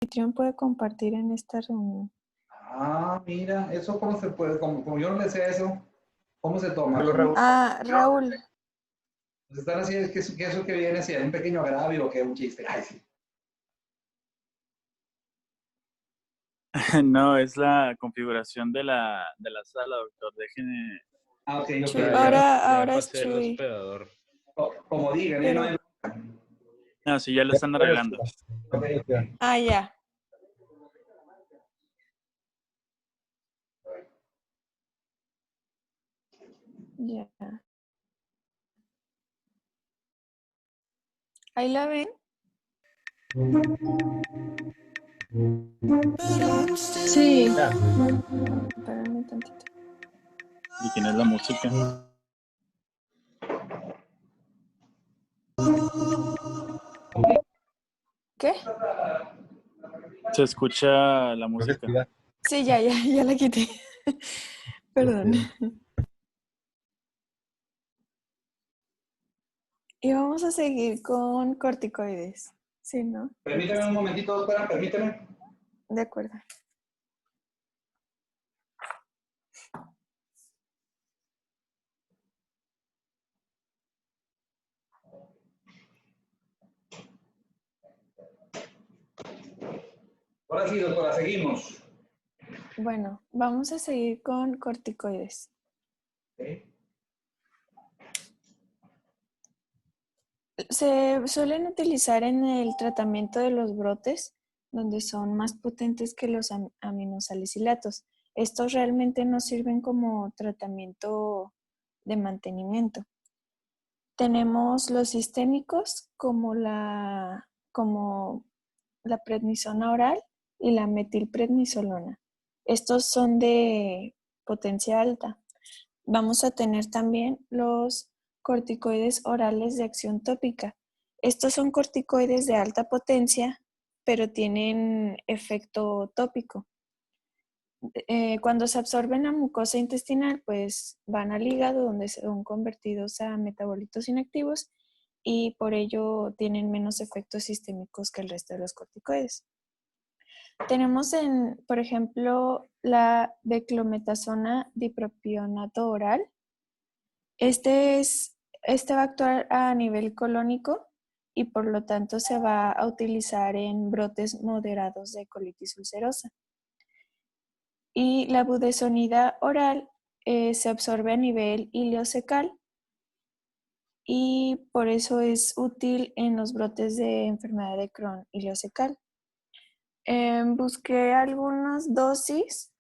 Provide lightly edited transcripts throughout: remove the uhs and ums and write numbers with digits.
anfitrión puede compartir en esta reunión. Ah, mira, eso cómo se puede, como yo no le sé eso, ¿cómo se toma? Ah, Raúl. Pues están así, es que eso que viene, si hay un pequeño agravio o que es un chiste. Ay, sí. No, es la configuración de la sala, doctor. Déjenme. Ah, ok, ok. Ahora es pasé el Chuy. hospedador. Como digan, Pero- no hay... No, sí, ya lo están arreglando. Ok. Ah, ya. Ya. ¿Ahí la ven? Sí. Espérame tantito. ¿Y quién es la música? ¿Qué? Se escucha la música. Sí, ya la quité. Perdón. Y vamos a seguir con corticoides. Sí, ¿no? Permíteme un momentito, doctora, permíteme. De acuerdo. Ahora sí, doctora, seguimos. Bueno, vamos a seguir con corticoides. Okay. Se suelen utilizar en el tratamiento de los brotes, donde son más potentes que los aminosalicilatos. Estos realmente no sirven como tratamiento de mantenimiento. Tenemos los sistémicos como la prednisona oral y la metilprednisolona. Estos son de potencia alta. Vamos a tener también los corticoides orales de acción tópica. Estos son corticoides de alta potencia, pero tienen efecto tópico. Cuando se absorben a mucosa intestinal, pues van al hígado, donde son convertidos a metabolitos inactivos y por ello tienen menos efectos sistémicos que el resto de los corticoides. Tenemos, por ejemplo, la beclometasona dipropionato oral. Este va a actuar a nivel colónico y por lo tanto se va a utilizar en brotes moderados de colitis ulcerosa. Y la budesonida oral se absorbe a nivel ileocecal y por eso es útil en los brotes de enfermedad de Crohn ileocecal. Busqué algunas dosis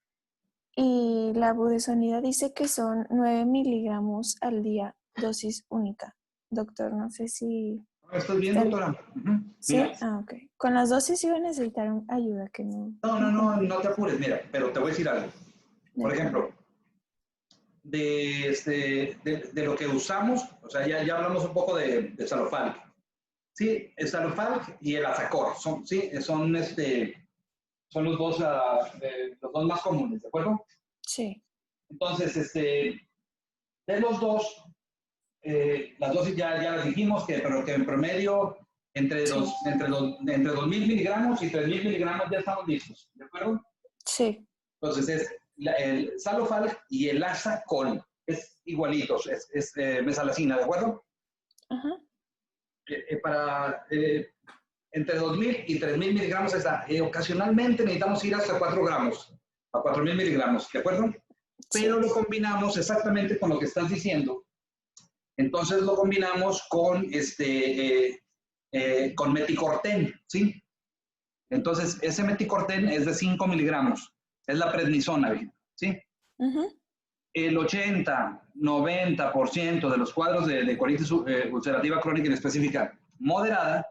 y la budesonida dice que son 9 miligramos al día, dosis única. Doctor, no sé si... ¿Estás bien, doctora? ¿Sí? Mira. Ah, ok. Con las dosis iba a necesitar ayuda, que no... No te apures, mira, pero te voy a decir algo. Por ejemplo, de lo que usamos, o sea, ya hablamos un poco de Salofalc. Sí, el Salofalc y el Azacor, son los dos más comunes, ¿de acuerdo? Sí. Entonces, de los dos, las dosis ya las dijimos, pero que en promedio entre 2.000 miligramos y 3.000 miligramos ya estamos listos, ¿de acuerdo? Sí. Entonces es el Salofalc y el Azacol, es igualitos, es mesalazina, ¿de acuerdo? Ajá. Entre 2.000 y 3.000 miligramos ocasionalmente necesitamos ir hasta 4 gramos, a 4.000 miligramos, ¿de acuerdo? Pero lo combinamos exactamente con lo que estás diciendo. Entonces lo combinamos con meticorten, ¿sí? Entonces ese meticorten es de 5 miligramos, es la prednisona, ¿sí? El 80-90% de los cuadros de colitis ulcerativa crónica inespecífica moderada,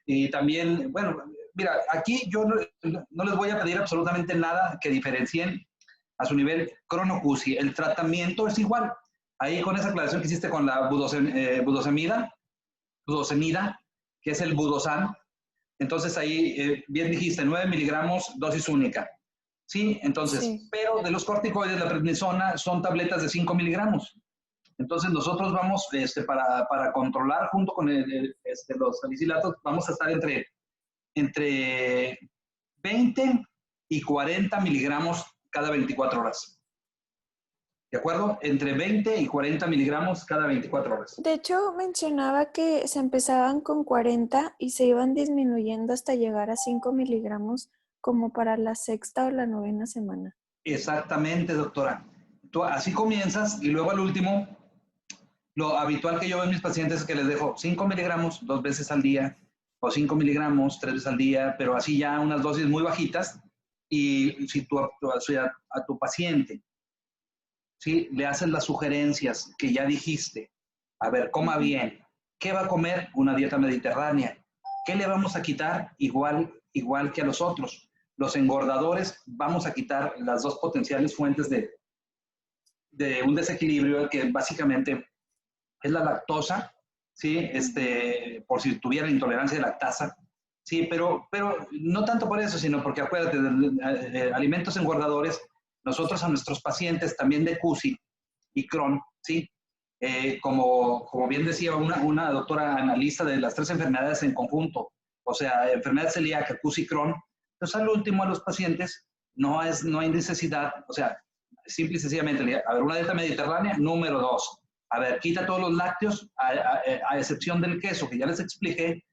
y también, bueno, mira, aquí yo no les voy a pedir absolutamente nada que diferencien a su nivel crono-CUSI. El tratamiento es igual. Ahí con esa aclaración que hiciste con la budosemida, que es el budosan, entonces ahí bien dijiste, 9 miligramos, dosis única. Sí, entonces, pero de los corticoides, la prednisona son tabletas de 5 miligramos. Entonces nosotros vamos, para controlar junto con los salicilatos, vamos a estar entre entre 20 y 40 miligramos cada 24 horas. ¿De acuerdo? Entre 20 y 40 miligramos cada 24 horas. De hecho, mencionaba que se empezaban con 40 y se iban disminuyendo hasta llegar a 5 miligramos como para la sexta o la novena semana. Exactamente, doctora. Tú así comienzas y luego al último, lo habitual que yo veo en mis pacientes es que les dejo 5 miligramos 2 veces al día o 5 miligramos 3 veces al día, pero así ya unas dosis muy bajitas. Y si tú a tu paciente, ¿sí?, le haces las sugerencias que ya dijiste, a ver, coma bien, ¿qué va a comer? Una dieta mediterránea. ¿Qué le vamos a quitar? Igual que a los otros. Los engordadores, vamos a quitar las dos potenciales fuentes de un desequilibrio que básicamente es la lactosa, ¿sí? Por si tuviera intolerancia de lactasa, sí, pero no tanto por eso, sino porque acuérdate, de alimentos engordadores, nosotros a nuestros pacientes también de CUSI y Crohn, ¿sí? Como bien decía una doctora analista de las 3 enfermedades en conjunto, o sea, enfermedad celíaca, CUSI y Crohn, entonces al último a los pacientes no hay necesidad, o sea, simple y sencillamente, a ver, una dieta mediterránea, número 2, a ver, quita todos los lácteos, a excepción del queso, que ya les expliqué,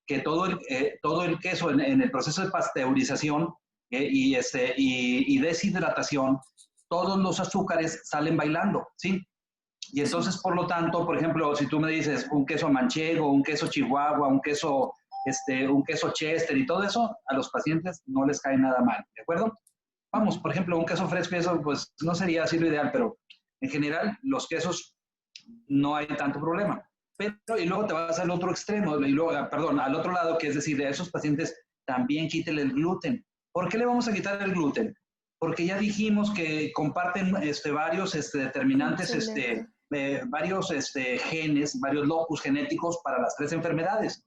que todo el queso en el proceso de pasteurización y deshidratación, todos los azúcares salen bailando, ¿sí? Y entonces, por lo tanto, por ejemplo, si tú me dices un queso manchego, un queso chihuahua, un queso Chester y todo eso, a los pacientes no les cae nada mal, ¿de acuerdo? Vamos, por ejemplo, un queso fresco, eso pues no sería así lo ideal, pero en general los quesos no hay tanto problema. Pero, y luego te vas al otro extremo, y luego, al otro lado, que es decir, a esos pacientes también quítale el gluten. ¿Por qué le vamos a quitar el gluten? Porque ya dijimos que comparten varios determinantes, varios genes, varios locus genéticos para las 3 enfermedades.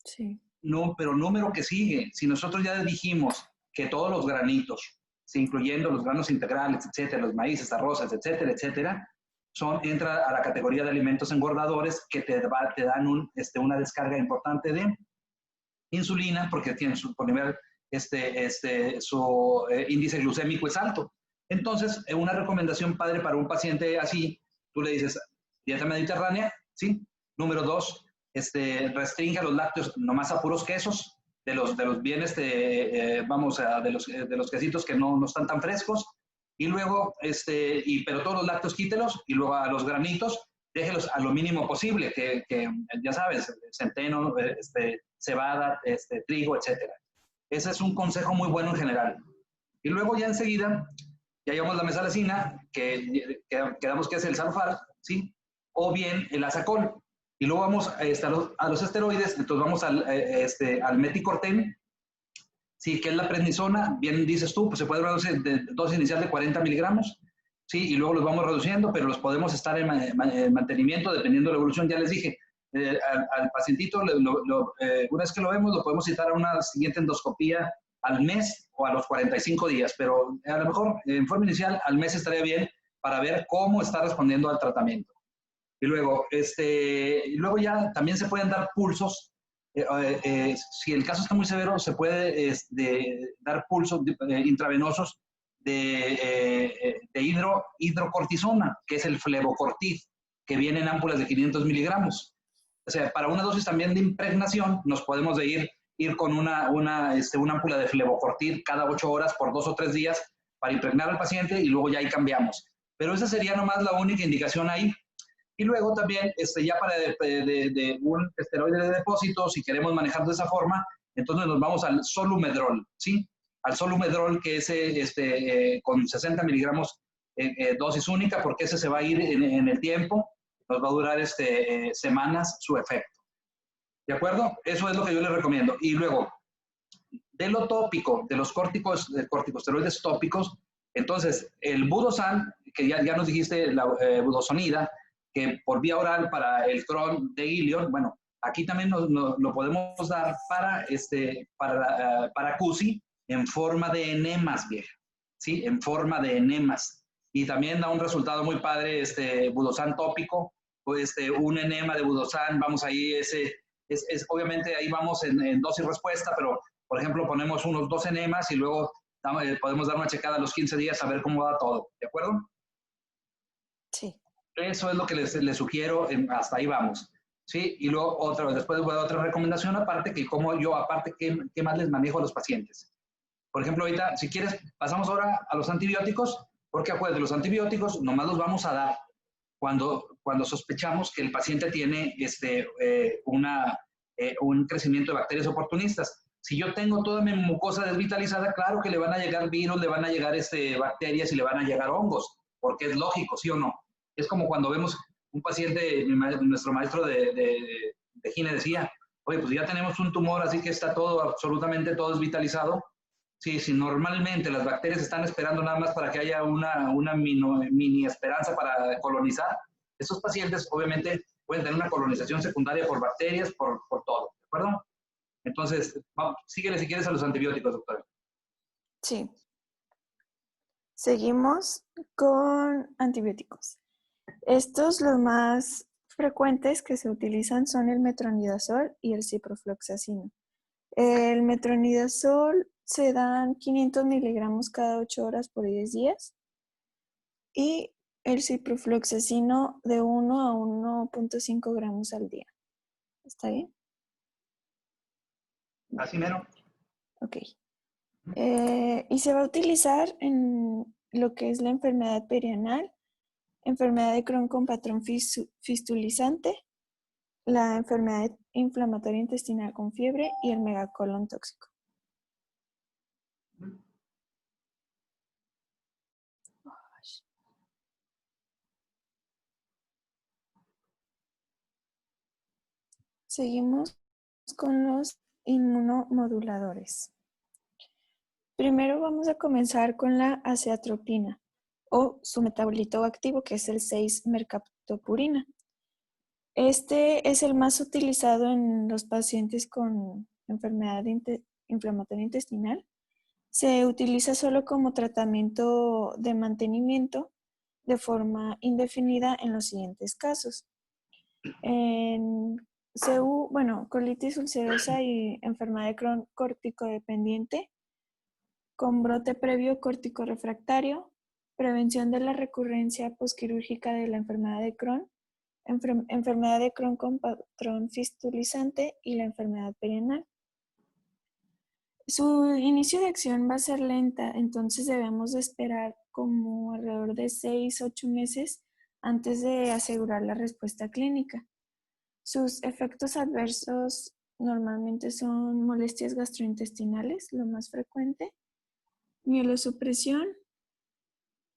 Sí. No, pero número que sigue, si nosotros ya dijimos que todos los granitos, ¿sí?, incluyendo los granos integrales, etcétera, los maíces, arrozas, etcétera, etcétera, entra a la categoría de alimentos engordadores que te dan una descarga importante de insulina porque tienen su índice glucémico es alto. Entonces, una recomendación padre para un paciente así, tú le dices, dieta mediterránea, ¿sí? Número 2, restringe los lácteos nomás a puros quesos, de los bien, de los quesitos que no están tan frescos, y luego, pero todos los lácteos quítelos, y luego a los granitos, déjelos a lo mínimo posible, que ya sabes, centeno, cebada, trigo, etcétera. Ese es un consejo muy bueno en general. Y luego ya enseguida, ya llevamos la mesalazina, que quedamos que es el Salfar, ¿sí? O bien el Asacol. Y luego vamos a los esteroides, entonces vamos al Meticorten, sí, que es la prednisona, bien dices tú, pues se puede reducir de dosis inicial de 40 miligramos, sí, y luego los vamos reduciendo, pero los podemos estar en mantenimiento dependiendo de la evolución. Ya les dije, al pacientito, una vez que lo vemos, lo podemos citar a una siguiente endoscopía al mes o a los 45 días, pero a lo mejor en forma inicial al mes estaría bien para ver cómo está respondiendo al tratamiento. Y luego, ya también se pueden dar pulsos. Si el caso está muy severo, se puede dar pulsos intravenosos de hidrocortisona, que es el Flevocortid, que viene en ámpulas de 500 miligramos. O sea, para una dosis también de impregnación, nos podemos ir con una ámpula de Flevocortid cada 8 horas por 2 o 3 días para impregnar al paciente y luego ya ahí cambiamos. Pero esa sería nomás la única indicación ahí. Y luego también, ya para de un esteroide de depósito, si queremos manejar de esa forma, entonces nos vamos al Solumedrol, ¿sí? Al Solumedrol, que es con 60 miligramos dosis única, porque ese se va a ir en el tiempo, nos va a durar semanas su efecto. ¿De acuerdo? Eso es lo que yo les recomiendo. Y luego, de lo tópico, de los corticosteroides tópicos, entonces, el Budosan, que ya nos dijiste, la budosonida, que por vía oral para el Crohn de Ilion, bueno, aquí también lo podemos dar para CUSI en forma de enemas, vieja, ¿sí? En forma de enemas. Y también da un resultado muy padre, Budosan tópico, o un enema de Budosan, vamos ahí, obviamente ahí vamos en dosis respuesta, pero por ejemplo ponemos unos 2 enemas y luego podemos dar una checada a los 15 días a ver cómo va todo, ¿de acuerdo? Sí. Eso es lo que les sugiero, hasta ahí vamos. ¿Sí? Y luego después voy a dar otra recomendación aparte, ¿qué más les manejo a los pacientes? Por ejemplo, ahorita, si quieres, pasamos ahora a los antibióticos, porque acuérdate, los antibióticos nomás los vamos a dar cuando sospechamos que el paciente tiene un crecimiento de bacterias oportunistas. Si yo tengo toda mi mucosa desvitalizada, claro que le van a llegar virus, le van a llegar bacterias y le van a llegar hongos, porque es lógico, ¿sí o no? Es como cuando vemos un paciente, nuestro maestro de gine decía, oye, pues ya tenemos un tumor, así que está absolutamente todo desvitalizado. Sí, si normalmente las bacterias están esperando nada más para que haya una mini esperanza para colonizar, esos pacientes obviamente pueden tener una colonización secundaria por bacterias, por todo, ¿de acuerdo? Entonces, síguele si quieres a los antibióticos, doctor. Sí. Seguimos con antibióticos. Estos, los más frecuentes que se utilizan son el metronidazol y el ciprofloxacino. El metronidazol se dan 500 miligramos cada 8 horas por 10 días y el ciprofloxacino de 1 a 1.5 gramos al día. ¿Está bien? Así menos. Ok. Y se va a utilizar en lo que es la enfermedad perianal, enfermedad de Crohn con patrón fistulizante, la enfermedad inflamatoria intestinal con fiebre y el megacolon tóxico. Seguimos con los inmunomoduladores. Primero vamos a comenzar con la azeatropina o su metabolito activo, que es el 6-mercaptopurina. Este es el más utilizado en los pacientes con enfermedad inflamatoria intestinal. Se utiliza solo como tratamiento de mantenimiento de forma indefinida en los siguientes casos. En colitis ulcerosa y enfermedad de Crohn corticodependiente, con brote previo corticorefractario, prevención de la recurrencia posquirúrgica de la enfermedad de Crohn, enfermedad de Crohn con patrón fistulizante y la enfermedad perianal. Su inicio de acción va a ser lenta, entonces debemos de esperar como alrededor de 6-8 meses antes de asegurar la respuesta clínica. Sus efectos adversos normalmente son molestias gastrointestinales, lo más frecuente, mielosupresión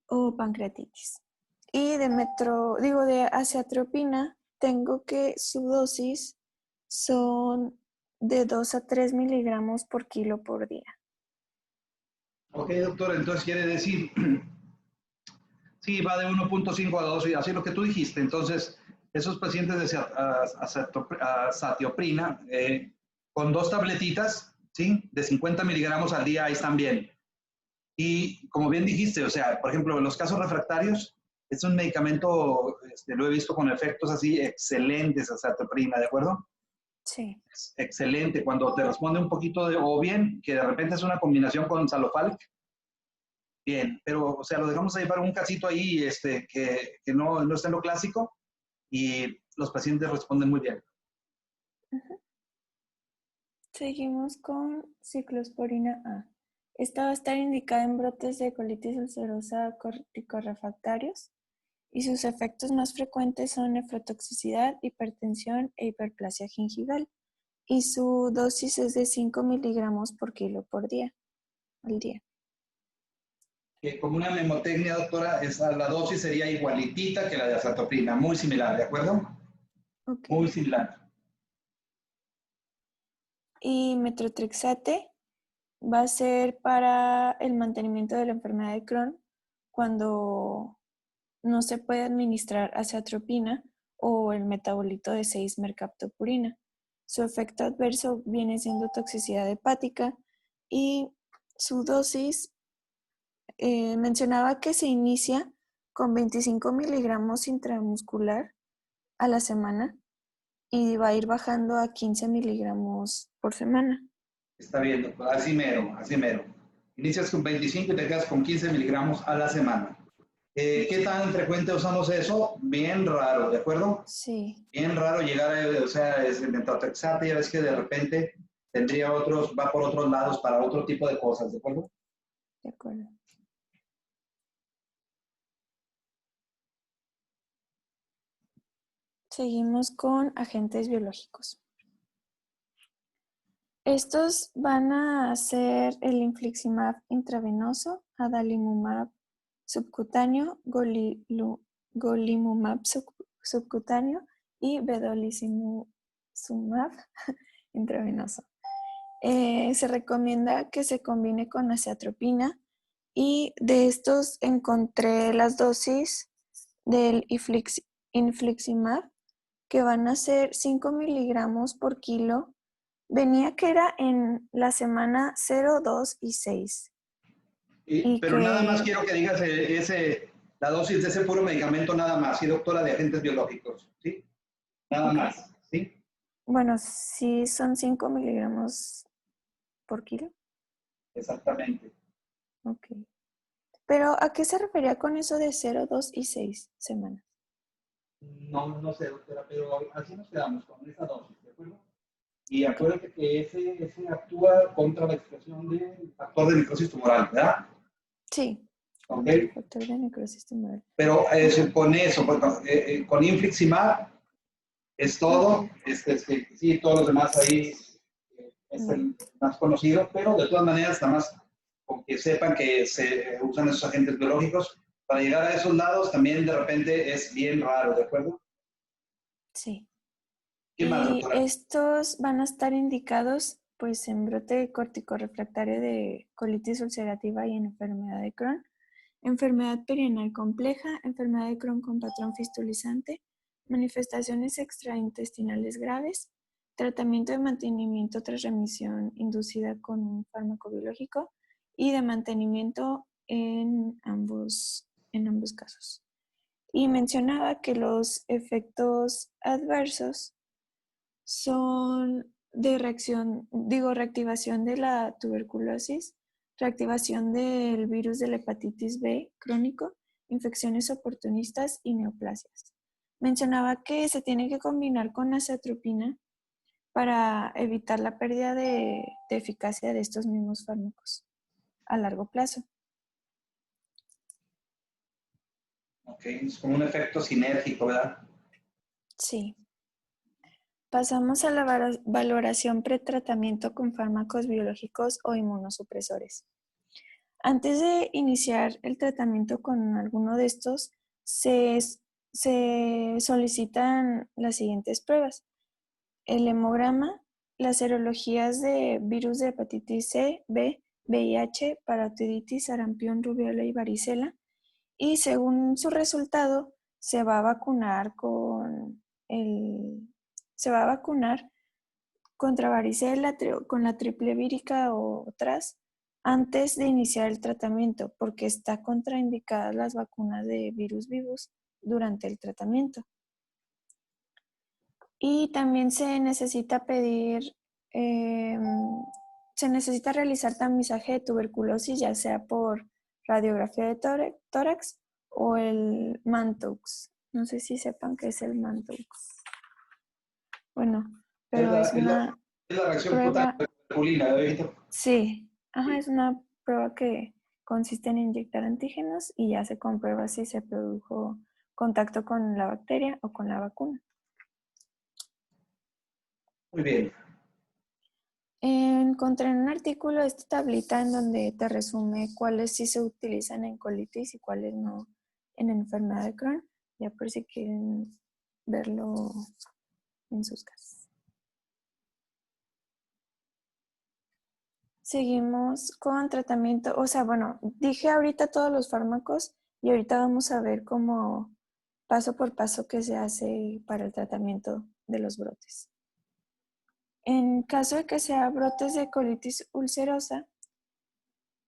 o pancreatitis. Y de azeatropina, tengo que su dosis son de 2 a 3 miligramos por kilo por día. Ok, doctor, entonces quiere decir, sí, va de 1.5 a 2, y así lo que tú dijiste. Entonces, esos pacientes de azatioprina, con 2 tabletitas, ¿sí? De 50 miligramos al día, ahí están bien. Y como bien dijiste, o sea, por ejemplo, en los casos refractarios, es un medicamento, lo he visto con efectos así excelentes, azatioprina, ¿de acuerdo? Sí. Es excelente, cuando te responde un poquito o bien, que de repente es una combinación con Salofalc, bien, pero, o sea, lo dejamos ahí para un casito ahí, que no está en lo clásico, y los pacientes responden muy bien. Uh-huh. Seguimos con ciclosporina A. Esta va a estar indicada en brotes de colitis ulcerosa corticorefractarios y sus efectos más frecuentes son nefrotoxicidad, hipertensión e hiperplasia gingival. Y su dosis es de 5 miligramos por kilo por día, al día. Como una memotecnia, doctora, la dosis sería igualitita que la de azatioprina, muy similar, ¿de acuerdo? Okay. Muy similar. Y metotrexate va a ser para el mantenimiento de la enfermedad de Crohn cuando no se puede administrar azeatropina o el metabolito de 6-mercaptopurina. Su efecto adverso viene siendo toxicidad hepática y su dosis mencionaba que se inicia con 25 miligramos intramuscular a la semana y va a ir bajando a 15 miligramos por semana. Está bien, así mero, así mero. Inicias con 25 y te quedas con 15 miligramos a la semana. ¿Qué tan frecuente usamos eso? Bien raro, ¿de acuerdo? Sí, Bien raro llegar a, o sea, es el metotrexate, ya ves que de repente tendría otros, va por otros lados para otro tipo de cosas, ¿de acuerdo? de acuerdo. Seguimos con agentes biológicos. Estos van a ser el infliximab intravenoso, adalimumab subcutáneo, golimumab subcutáneo y vedolizumab intravenoso. Se recomienda que se combine con azathioprina y de estos encontré las dosis del infliximab que van a ser 5 miligramos por kilo. Venía que era en la semana 0, 2 y 6. Y Pero nada más que, quiero que digas la dosis de ese puro medicamento, nada más, sí, doctora de agentes biológicos, ¿sí? Nada ok, más, ¿sí? bueno, sí son 5 miligramos por kilo. Exactamente. Ok. Pero ¿a qué se refería con eso de 0, 2 y 6 semanas? No, no sé, doctora, pero así nos quedamos con esa dosis, ¿de acuerdo? Y Ok, acuérdate que ese actúa contra la expresión del factor de necrosis tumoral, ¿verdad? sí, ¿Ok? contra el factor de necrosis tumoral. Pero Ok, con eso, con infliximab es todo. ok, Sí, todos los demás ahí es bueno, el más conocido, pero de todas maneras, nada más con que sepan que se usan esos agentes biológicos, para llegar a esos lados también de repente es bien raro, ¿de acuerdo? sí. ¿Qué más, Y doctora? estos van a estar indicados pues en brote corticorrefractario de colitis ulcerativa y en enfermedad de Crohn, enfermedad perianal compleja, enfermedad de Crohn con patrón fistulizante, manifestaciones extraintestinales graves, tratamiento de mantenimiento tras remisión inducida con un fármaco biológico y de mantenimiento en ambos casos. Y mencionaba que los efectos adversos son de reactivación de la tuberculosis, reactivación del virus de la hepatitis B crónico, infecciones oportunistas y neoplasias. Mencionaba que se tiene que combinar con azatropina para evitar la pérdida de eficacia de estos mismos fármacos a largo plazo. Ok, es como un efecto sinérgico, ¿verdad? Sí. Pasamos a la valoración pretratamiento con fármacos biológicos o inmunosupresores. Antes de iniciar el tratamiento con alguno de estos, se solicitan las siguientes pruebas: el hemograma, las serologías de virus de hepatitis C, B, VIH, parotiditis, sarampión, rubiola y varicela, y según su resultado se va a vacunar se va a vacunar contra varicela con la triple vírica o otras antes de iniciar el tratamiento, porque está contraindicadas las vacunas de virus vivos durante el tratamiento. Y también eh, se necesita realizar tamizaje de tuberculosis, ya sea por radiografía de tórax o el Mantoux. No sé si sepan qué es el Mantoux. Bueno, Es pero la, es es la, una es la reacción cutánea prueba. masculina, ¿verdad? Sí, ajá, es una prueba que consiste en inyectar antígenos y ya se comprueba si se produjo contacto con la bacteria o con la vacuna. Muy bien. Encontré en un artículo esta tablita en donde te resume cuáles sí se utilizan en colitis y cuáles no en enfermedad de Crohn, ya por si quieren verlo en sus casas. Seguimos con tratamiento, o sea, bueno, dije ahorita todos los fármacos y ahorita vamos a ver cómo paso por paso qué se hace para el tratamiento de los brotes. En caso de que sea brotes de colitis ulcerosa,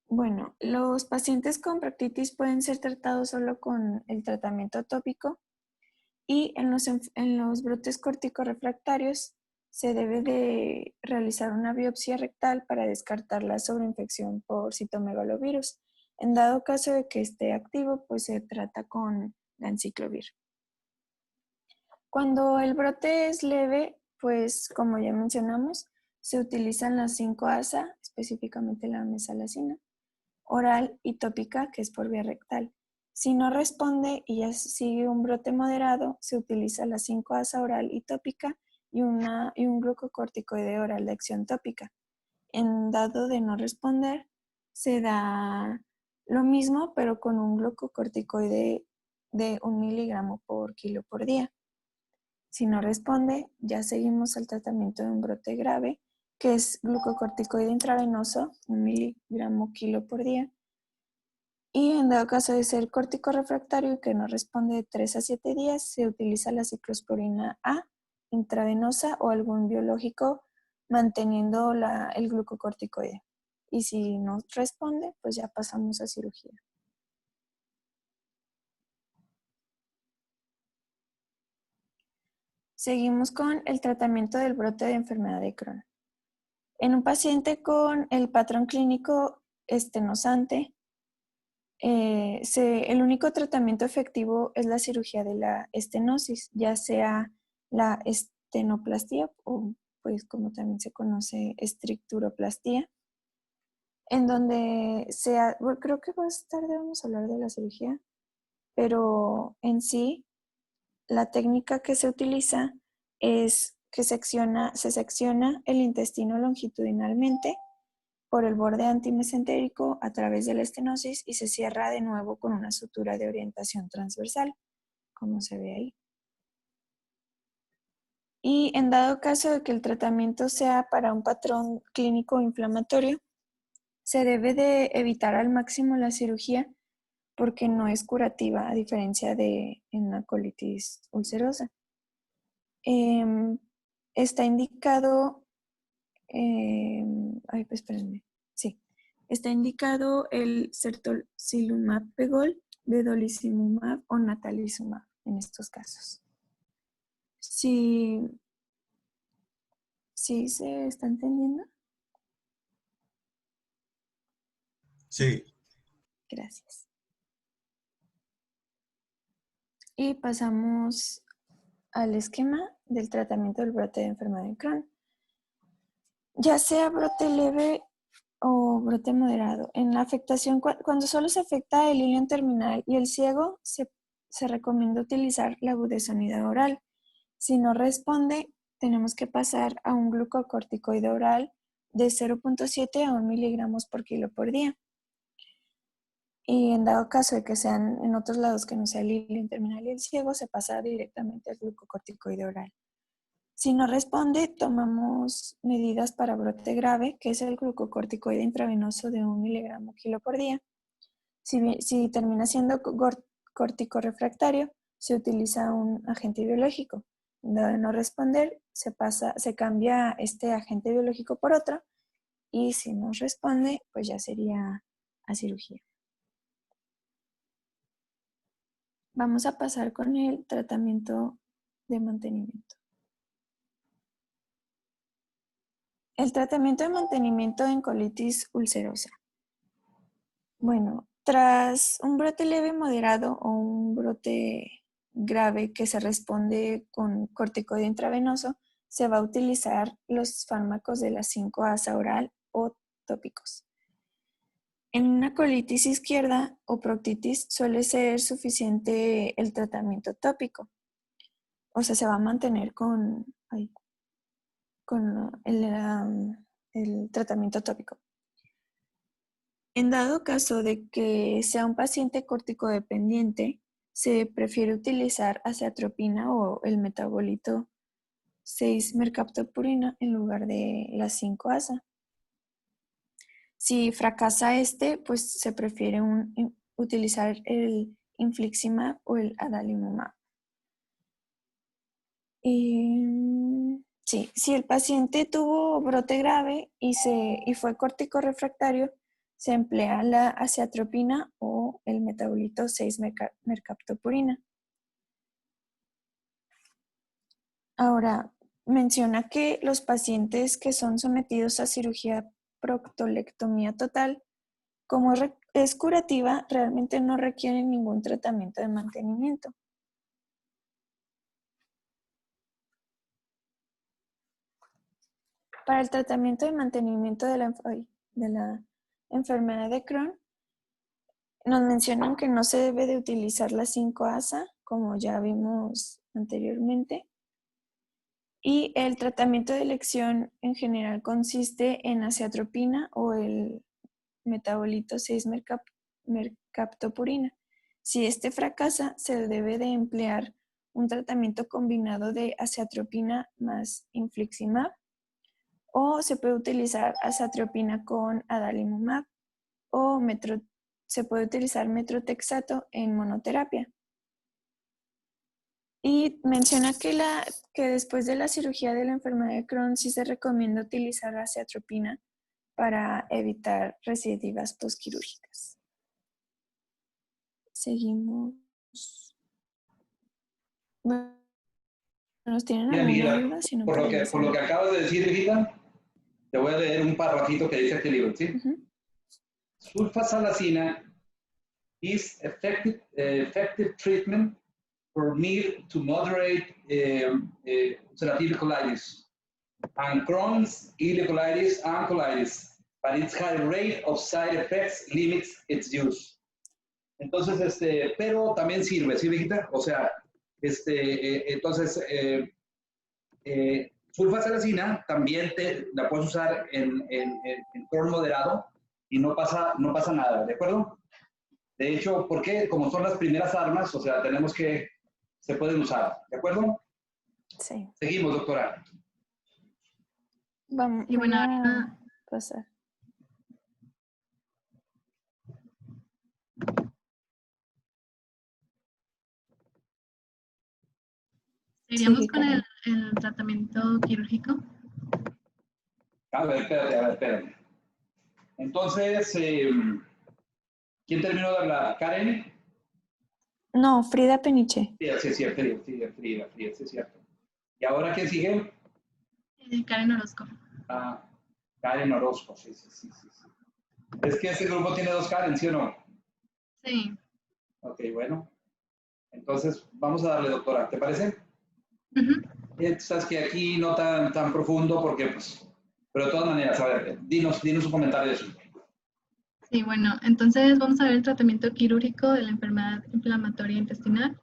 bueno, los pacientes con proctitis pueden ser tratados solo con el tratamiento tópico Y en los brotes corticorefractarios se debe de realizar una biopsia rectal para descartar la sobreinfección por citomegalovirus. En dado caso de que esté activo, pues se trata con ganciclovir. Cuando el brote es leve, pues como ya mencionamos, se utilizan las 5-ASA, específicamente la mesalazina, oral y tópica, que es por vía rectal. Si no responde y ya sigue un brote moderado, se utiliza la 5-ASA oral y tópica y un glucocorticoide oral de acción tópica. En dado de no responder, se da lo mismo, pero con un glucocorticoide de 1 miligramo por kilo por día. Si no responde, ya seguimos al tratamiento de un brote grave, que es glucocorticoide intravenoso, 1 miligramo kilo por día. Y en dado caso de ser corticorefractario y que no responde de 3 a 7 días, se utiliza la ciclosporina A intravenosa o algún biológico manteniendo el glucocorticoide. Y si no responde, pues ya pasamos a cirugía. Seguimos con el tratamiento del brote de enfermedad de Crohn. En un paciente con el patrón clínico estenosante, el único tratamiento efectivo es la cirugía de la estenosis, ya sea la estenoplastia o pues como también se conoce estricturoplastía, en donde bueno, creo que más tarde vamos a hablar de la cirugía, pero en sí la técnica que se utiliza es que se secciona el intestino longitudinalmente por el borde antimesentérico a través de la estenosis y se cierra de nuevo con una sutura de orientación transversal, como se ve ahí. Y en dado caso de que el tratamiento sea para un patrón clínico inflamatorio, se debe de evitar al máximo la cirugía porque no es curativa, a diferencia de una colitis ulcerosa. Está indicado, espérenme, sí, está indicado el sertolizumab pegol, vedolizumab o natalizumab en estos casos. ¿Sí se está entendiendo? Sí. Gracias. Y pasamos al esquema del tratamiento del brote de enfermedad de Crohn. Ya sea brote leve o brote moderado. En la afectación, cuando solo se afecta el ilion terminal y el ciego, se recomienda utilizar la budesonida oral. Si no responde, tenemos que pasar a un glucocorticoide oral de 0.7 a 1 miligramos por kilo por día. Y en dado caso de que sean en otros lados que no sea el ilion terminal y el ciego, se pasa directamente al glucocorticoide oral. Si no responde, tomamos medidas para brote grave, que es el glucocorticoide intravenoso de 1 miligramo kilo por día. Si termina siendo corticorefractario, se utiliza un agente biológico. De no responder, se cambia este agente biológico por otro, y si no responde, pues ya sería a cirugía. Vamos a pasar con el tratamiento de mantenimiento. El tratamiento de mantenimiento en colitis ulcerosa. Bueno, tras un brote leve, moderado o un brote grave que se responde con corticoide intravenoso, se va a utilizar los fármacos de la 5-ASA oral o tópicos. En una colitis izquierda o proctitis suele ser suficiente el tratamiento tópico. O sea, se va a mantener con el tratamiento tópico. En dado caso de que sea un paciente corticodependiente, se prefiere utilizar azathioprina o el metabolito 6-mercaptopurina en lugar de la 5-ASA. Si fracasa pues se prefiere utilizar el infliximab o el adalimumab. Sí, si el paciente tuvo brote grave y fue corticorefractario, se emplea la azathioprina o el metabolito 6-mercaptopurina. Ahora, menciona que los pacientes que son sometidos a cirugía proctolectomía total, como es curativa, realmente no requieren ningún tratamiento de mantenimiento. Para el tratamiento y mantenimiento de la enfermedad de Crohn, nos mencionan que no se debe de utilizar la 5-ASA, como ya vimos anteriormente. Y el tratamiento de elección en general consiste en aciatropina o el metabolito 6-mercaptopurina. Si este fracasa, se debe de emplear un tratamiento combinado de aciatropina más infliximab, o se puede utilizar azathioprina con adalimumab, o se puede utilizar metrotexato en monoterapia. Y menciona que después de la cirugía de la enfermedad de Crohn sí se recomienda utilizar aciatropina para evitar recidivas postquirúrgicas. Seguimos. Bueno, ¿nos tienen Mira, alguna Miguel, duda? Si no, por lo que acabas de decir, Miguel, te voy a leer un parrafito que dice aquí el libro, ¿sí? Sulfasalazina is effective treatment for mild to moderate ulcerative colitis and Crohn's, ileocolitis, and colitis, but its high rate of side effects limits its use. Entonces, pero también sirve, ¿sí, viejita? O sea, entonces, sulfasalazina también la puedes usar en Crohn moderado y no pasa nada, ¿de acuerdo? De hecho, ¿por qué? Como son las primeras armas, o sea, se pueden usar, ¿de acuerdo? Sí. Seguimos, doctora. Vamos Y bueno, a pasar. ¿seguiríamos con el tratamiento quirúrgico? A ver, espérate. Entonces, ¿quién terminó de hablar? ¿Karen? No, Frida Peniche. Sí, sí, Frida, sí, es cierto. ¿Y ahora quién sigue? Karen Orozco. Ah, Karen Orozco, sí. Es que ese grupo tiene 2 Karen, ¿sí o no? Sí. Ok, bueno. Entonces, vamos a darle, doctora, ¿te parece? Sabes que aquí no tan profundo porque, pues, pero de todas maneras, a ver, dinos un comentario de eso. Sí, bueno, entonces vamos a ver el tratamiento quirúrgico de la enfermedad inflamatoria intestinal.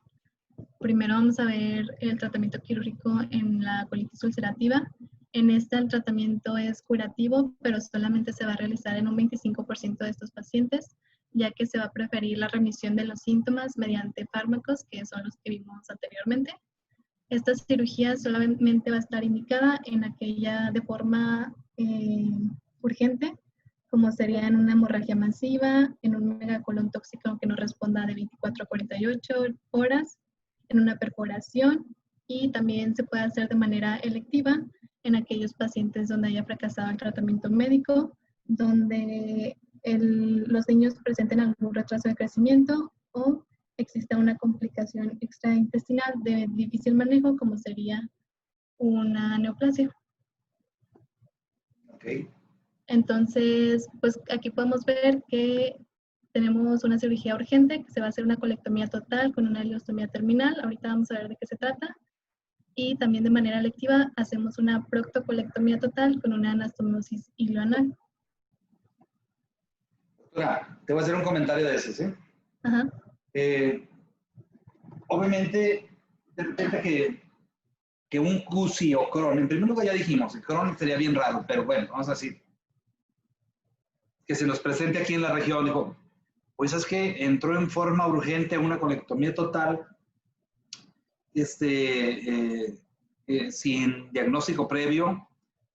Primero vamos a ver el tratamiento quirúrgico en la colitis ulcerativa. En esta el tratamiento es curativo, pero solamente se va a realizar en un 25% de estos pacientes, ya que se va a preferir la remisión de los síntomas mediante fármacos, que son los que vimos anteriormente. Esta cirugía solamente va a estar indicada en aquella de forma urgente, como sería en una hemorragia masiva, en un megacolón tóxico que no responda de 24 a 48 horas, en una perforación, y también se puede hacer de manera electiva en aquellos pacientes donde haya fracasado el tratamiento médico, donde los niños presenten algún retraso de crecimiento o exista una complicación extraintestinal de difícil manejo, como sería una neoplasia. Ok. Entonces, pues aquí podemos ver que tenemos una cirugía urgente, que se va a hacer una colectomía total con una ileostomía terminal. Ahorita vamos a ver de qué se trata. Y también de manera electiva hacemos una proctocolectomía total con una anastomosis ileoanal. Doctora, te voy a hacer un comentario de eso, ¿sí? Ajá. Obviamente, de repente que un CUSI o Crohn, en primer lugar ya dijimos, el Crohn sería bien raro, pero bueno, vamos a decir, que se nos presente aquí en la región, dijo, pues es que entró en forma urgente a una colectomía total, sin diagnóstico previo,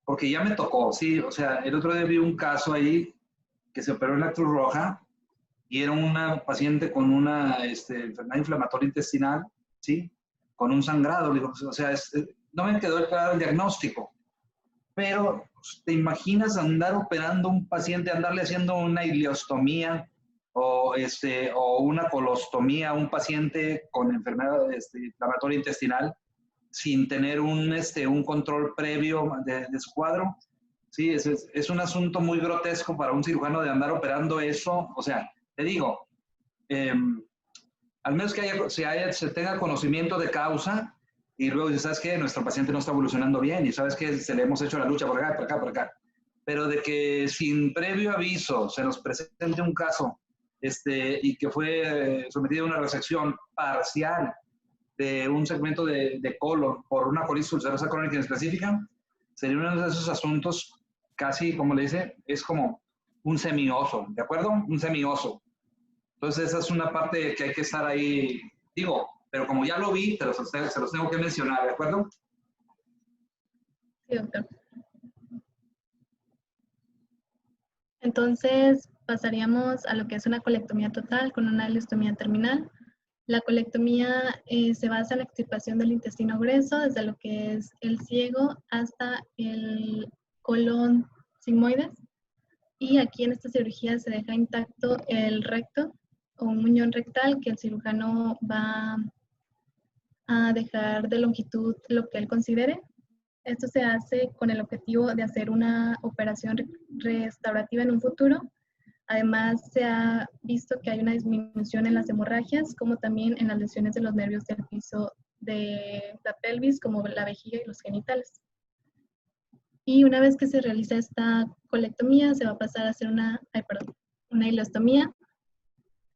porque ya me tocó, sí, o sea, el otro día vi un caso ahí que se operó en la Cruz Roja y era una paciente con una enfermedad inflamatoria intestinal, ¿sí? Con un sangrado, digo, o sea, no me quedó claro el diagnóstico, pero ¿te imaginas andar operando a un paciente, andarle haciendo una ileostomía o una colostomía a un paciente con enfermedad inflamatoria intestinal? sin tener un control previo de su cuadro. Sí, es un asunto muy grotesco para un cirujano de andar operando eso. O sea, te digo, al menos que se tenga conocimiento de causa y luego dices, ¿sabes qué? Nuestro paciente no está evolucionando bien y ¿sabes qué? Se le hemos hecho la lucha por acá, por acá, por acá. Pero de que sin previo aviso se nos presente un caso y que fue sometido a una resección parcial de un segmento de colon por una colitis ulcerosa crónica específica, sería uno de esos asuntos casi, como le dice, es como un semioso, ¿de acuerdo? Un semioso. Entonces esa es una parte que hay que estar ahí, digo, pero como ya lo vi, se los tengo que mencionar, ¿de acuerdo? Sí, doctor. Entonces pasaríamos a lo que es una colectomía total con una ileostomía terminal. La colectomía se basa en la extirpación del intestino grueso, desde lo que es el ciego hasta el colon sigmoides. Y aquí en esta cirugía se deja intacto el recto o un muñón rectal que el cirujano va a dejar de longitud lo que él considere. Esto se hace con el objetivo de hacer una operación restaurativa en un futuro. Además, se ha visto que hay una disminución en las hemorragias, como también en las lesiones de los nervios del piso de la pelvis, como la vejiga y los genitales. Y una vez que se realiza esta colectomía, se va a pasar a hacer una ileostomía,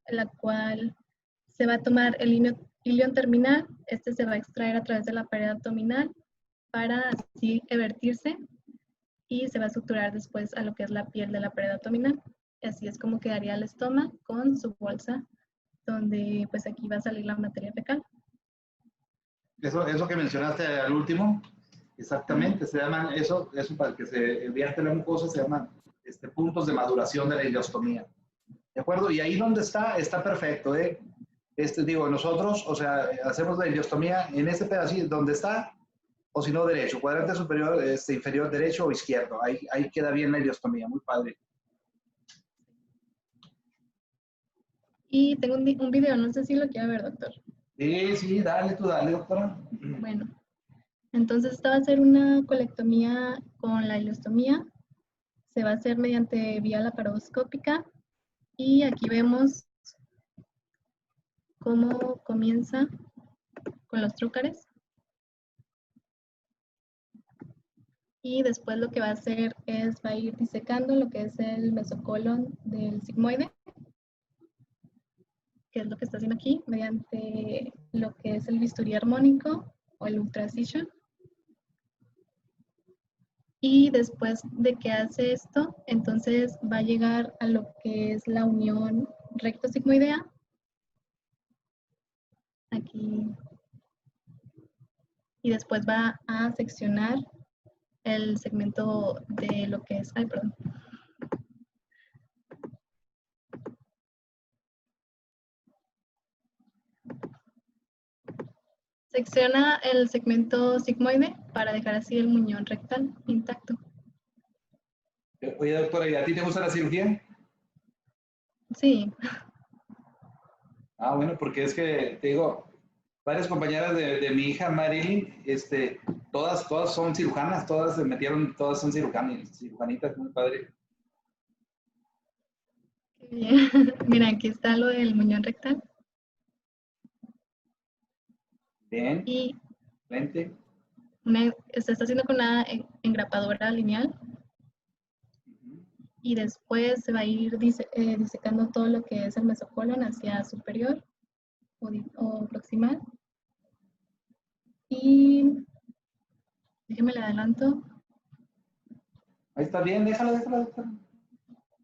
en la cual se va a tomar el ilion terminal. Este se va a extraer a través de la pared abdominal para así evertirse y se va a suturar después a lo que es la piel de la pared abdominal. Así es como quedaría el estoma con su bolsa, donde pues aquí va a salir la materia fecal. Eso que mencionaste al último, exactamente, se llaman, eso para que se vierte la mucosa, se llaman puntos de maduración de la ileostomía. ¿De acuerdo? Y ahí donde está perfecto, ¿eh? Digo, nosotros, o sea, hacemos la ileostomía en este pedacito, donde está, o si no, derecho, cuadrante superior, inferior, derecho o izquierdo. Ahí queda bien la ileostomía, muy padre. Y tengo un video, no sé si lo quiere ver, doctor. Sí, dale, doctora. Bueno, entonces esta va a ser una colectomía con la ileostomía. Se va a hacer mediante vía laparoscópica. Y aquí vemos cómo comienza con los trúcares. Y después lo que va a hacer es va a ir disecando lo que es el mesocolon del sigmoide, que es lo que está haciendo aquí, mediante lo que es el bisturí armónico o el ultracision. Y después de que hace esto, entonces va a llegar a lo que es la unión recto-sigmoidea. Aquí. Y después va a seccionar el segmento de lo que es, secciona el segmento sigmoide para dejar así el muñón rectal intacto. Oye, doctora, ¿y a ti te gusta la cirugía? Sí. Ah, bueno, porque es que, te digo, varias compañeras de mi hija Marilyn, todas son cirujanas, todas se metieron, todas son cirujanitas, muy padre. Qué bien. Mira, aquí está lo del muñón rectal. Bien, y excelente. Se está haciendo con una engrapadora lineal. Y después se va a ir disecando todo lo que es el mesocolon hacia superior o proximal. Y déjeme le adelanto. Ahí está bien, déjalo.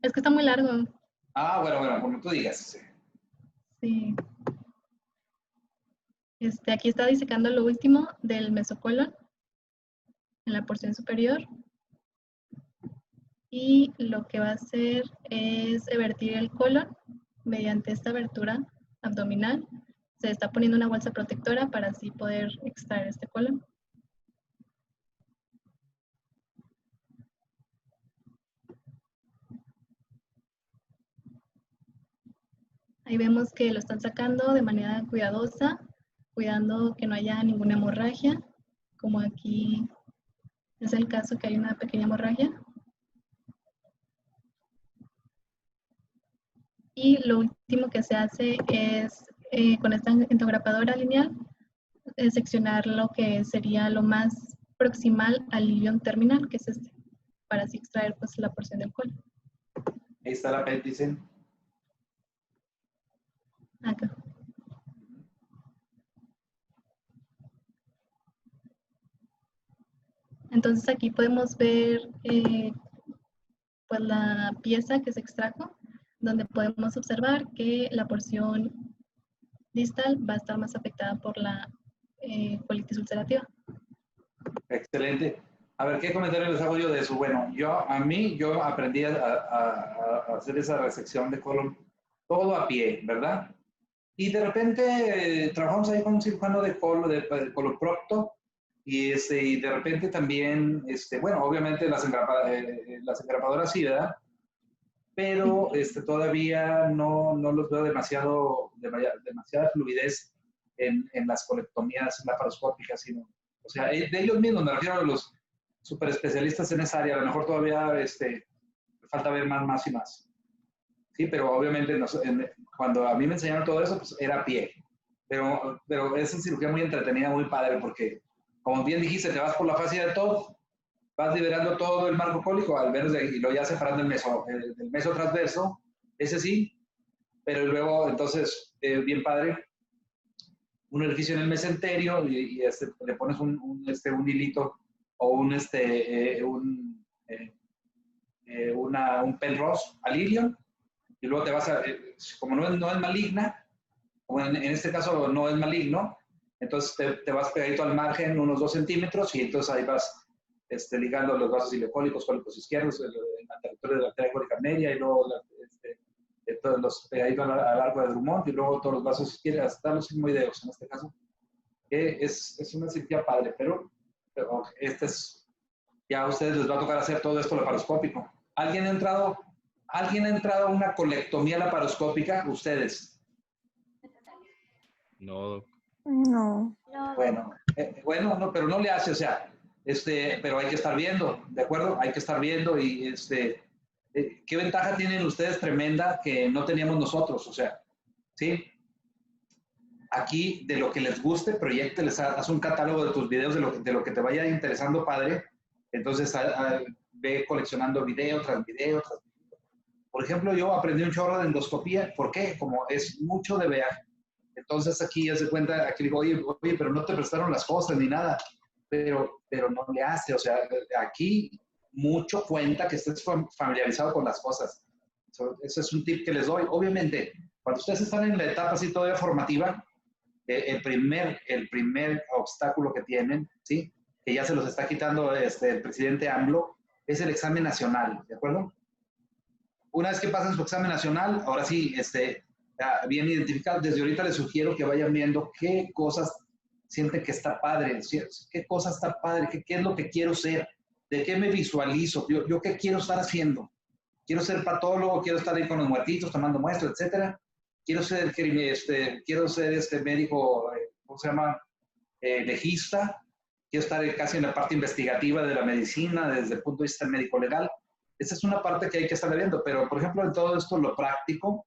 Es que está muy largo. Ah, bueno, como tú digas. Sí. Aquí está disecando lo último del mesocolon en la porción superior. Y lo que va a hacer es evertir el colon mediante esta abertura abdominal. Se está poniendo una bolsa protectora para así poder extraer este colon. Ahí vemos que lo están sacando de manera cuidadosa, cuidando que no haya ninguna hemorragia como aquí es el caso que hay una pequeña hemorragia. Y lo último que se hace es, con esta endograpadora lineal, seccionar lo que sería lo más proximal al ilion terminal, que es este, para así extraer pues la porción del colon. Ahí está el apéndice. Acá. Entonces aquí podemos ver pues la pieza que se extrajo, donde podemos observar que la porción distal va a estar más afectada por la colitis ulcerativa. Excelente. A ver, ¿qué comentario les hago yo de eso? Bueno, yo aprendí a hacer esa resección de colon todo a pie, ¿verdad? Y de repente trabajamos ahí con un cirujano de coloprocto y de repente también, bueno, obviamente las engrapadoras sí, ¿verdad? Pero todavía no los veo demasiada fluidez en las colectomías laparoscópicas, sino, o sea, de ellos mismos, me refiero a los super especialistas en esa área, a lo mejor todavía falta ver más y más. Sí, pero obviamente cuando a mí me enseñaron todo eso, pues era a pie. Pero es una cirugía muy entretenida, muy padre, porque como bien dijiste, te vas por la fascia de todo, vas liberando todo el marco cólico, al menos y lo ya separando el meso transverso, ese sí, pero luego entonces, bien padre, un orificio en el mesenterio y le pones un hilito o un Penrose al ilion, y luego te vas como no es maligna, o en este caso no es maligno, entonces te vas pegadito al margen unos 2 centímetros y entonces ahí vas ligando los vasos ileocólicos, cólicos izquierdos, en el territorio de la arteria cólica media y luego todos los pegaditos al arco de Drummond y luego todos los vasos izquierdos, hasta los sigmoideos en este caso. Es una cirugía padre, pero ya a ustedes les va a tocar hacer todo esto laparoscópico. ¿Alguien ha entrado a una colectomía laparoscópica? Ustedes. No. No. Bueno, no, pero no le hace, o sea, pero hay que estar viendo, ¿de acuerdo? Hay que estar viendo y ¿qué ventaja tienen ustedes tremenda que no teníamos nosotros? O sea, ¿sí? Aquí, de lo que les guste, proyecte, haz un catálogo de tus videos de lo que te vaya interesando, padre. Entonces, ve coleccionando video tras video. Por ejemplo, yo aprendí un chorro de endoscopía. ¿Por qué? Como es mucho de ver. Entonces, aquí ya se cuenta, aquí digo, oye, pero no te prestaron las cosas ni nada. Pero no le hace. O sea, aquí mucho cuenta que estés familiarizado con las cosas. Ese es un tip que les doy. Obviamente, cuando ustedes están en la etapa así todavía formativa, el primer obstáculo que tienen, ¿sí? Que ya se los está quitando el presidente AMLO, es el examen nacional, ¿de acuerdo? Una vez que pasan su examen nacional, ahora sí, bien identificado, desde ahorita les sugiero que vayan viendo qué cosas sienten que está padre, qué cosa está padre, qué es lo que quiero ser, de qué me visualizo, yo qué quiero estar haciendo. Quiero ser patólogo, quiero estar ahí con los muertitos, tomando muestras, etcétera. Quiero ser médico, ¿cómo se llama? Legista. Quiero estar casi en la parte investigativa de la medicina desde el punto de vista médico-legal. Esa es una parte que hay que estar viendo, pero por ejemplo en todo esto, lo práctico,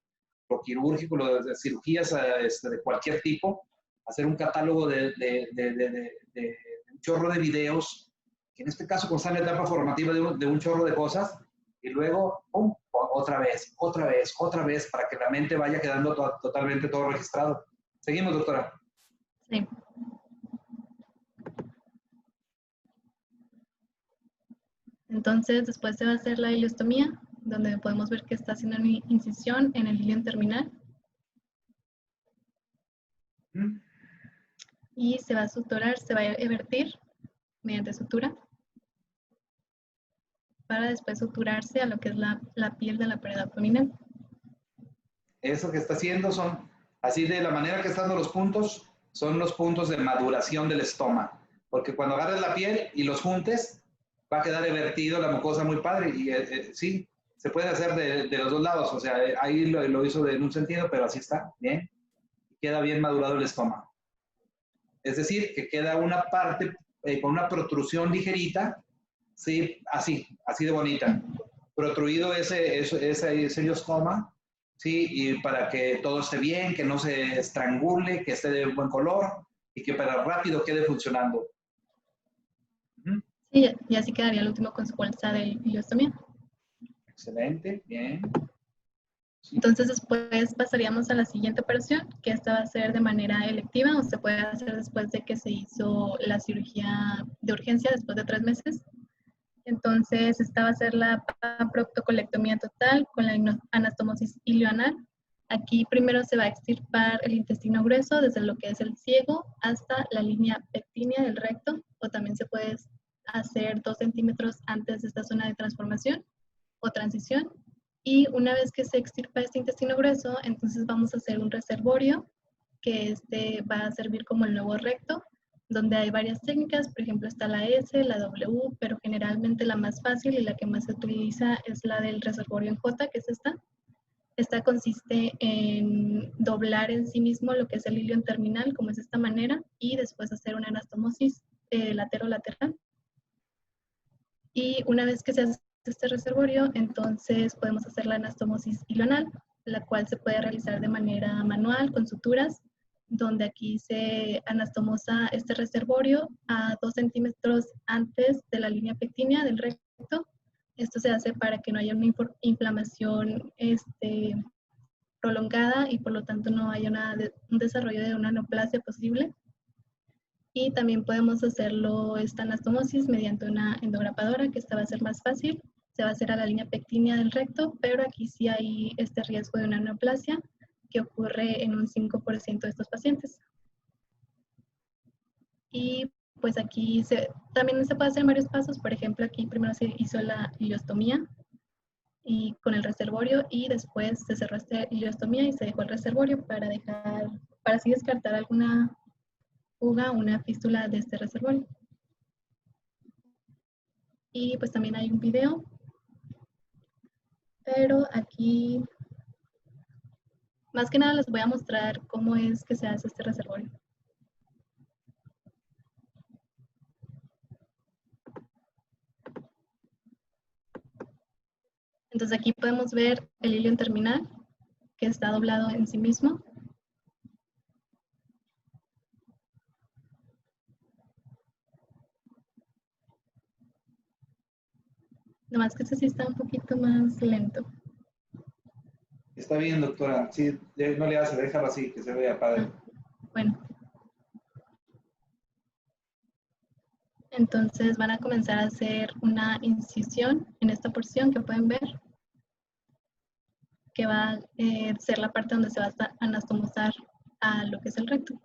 lo quirúrgico, lo de cirugías de cualquier tipo, hacer un catálogo de un chorro de videos, que en este caso consta en la etapa formativa de un chorro de cosas, y luego, ¡pum!, otra vez, para que la mente vaya quedando totalmente todo registrado. Seguimos, doctora. Sí. Entonces, después se va a hacer la ileostomía, donde podemos ver que está haciendo una incisión en el ilion terminal. Y se va a suturar, se va a evertir mediante sutura, para después suturarse a lo que es la piel de la pared abdominal. Eso que está haciendo son, así de la manera que están los puntos, son los puntos de maduración del estómago. Porque cuando agarres la piel y los juntes, va a quedar evertido la mucosa muy padre. Y sí, se puede hacer de los dos lados. O sea, ahí lo hizo en un sentido, pero así está, bien. Queda bien madurado el estómago. Es decir, que queda una parte con una protrusión ligerita, ¿sí? Así de bonita. Protruido ese ileostoma, ¿sí? Y para que todo esté bien, que no se estrangule, que esté de buen color y que para rápido quede funcionando. Sí, y así quedaría el último con su bolsa de ileostomía. Excelente, bien. Sí. Entonces después pasaríamos a la siguiente operación, que esta va a ser de manera electiva o se puede hacer después de que se hizo la cirugía de urgencia después de 3 meses. Entonces esta va a ser la proctocolectomía total con la anastomosis ilioanal. Aquí primero se va a extirpar el intestino grueso desde lo que es el ciego hasta la línea pectínea del recto, o también se puede hacer 2 centímetros antes de esta zona de transformación o transición. Y una vez que se extirpa este intestino grueso, entonces vamos a hacer un reservorio, que este va a servir como el nuevo recto, donde hay varias técnicas, por ejemplo está la S, la W, pero generalmente la más fácil y la que más se utiliza es la del reservorio en J, que es esta. Esta consiste en doblar en sí mismo lo que es el ilion terminal, como es de esta manera, y después hacer una anastomosis latero-lateral. Y una vez que se hace este reservorio, entonces podemos hacer la anastomosis ilional, la cual se puede realizar de manera manual con suturas, donde aquí se anastomosa este reservorio a 2 centímetros antes de la línea pectínea del recto. Esto se hace para que no haya una inflamación prolongada y por lo tanto no haya un desarrollo de una neoplasia posible. Y también podemos hacerlo esta anastomosis mediante una endograpadora, que esta va a ser más fácil. Se va a hacer a la línea pectínea del recto, pero aquí sí hay este riesgo de una neoplasia que ocurre en un 5% de estos pacientes. Y pues aquí también se puede hacer en varios pasos. Por ejemplo, aquí primero se hizo la ileostomía y con el reservorio, y después se cerró esta ileostomía y se dejó el reservorio para así descartar alguna fuga, una fístula de este reservorio. Y pues también hay un video, pero aquí más que nada les voy a mostrar cómo es que se hace este reservorio. Entonces aquí podemos ver el ilion terminal, que está doblado en sí mismo. Nomás que este sí está un poquito más lento. Está bien, doctora. Sí, no le hace, déjalo así, que se vea padre. Bueno. Entonces van a comenzar a hacer una incisión en esta porción que pueden ver, que va a ser la parte donde se va a anastomosar a lo que es el recto.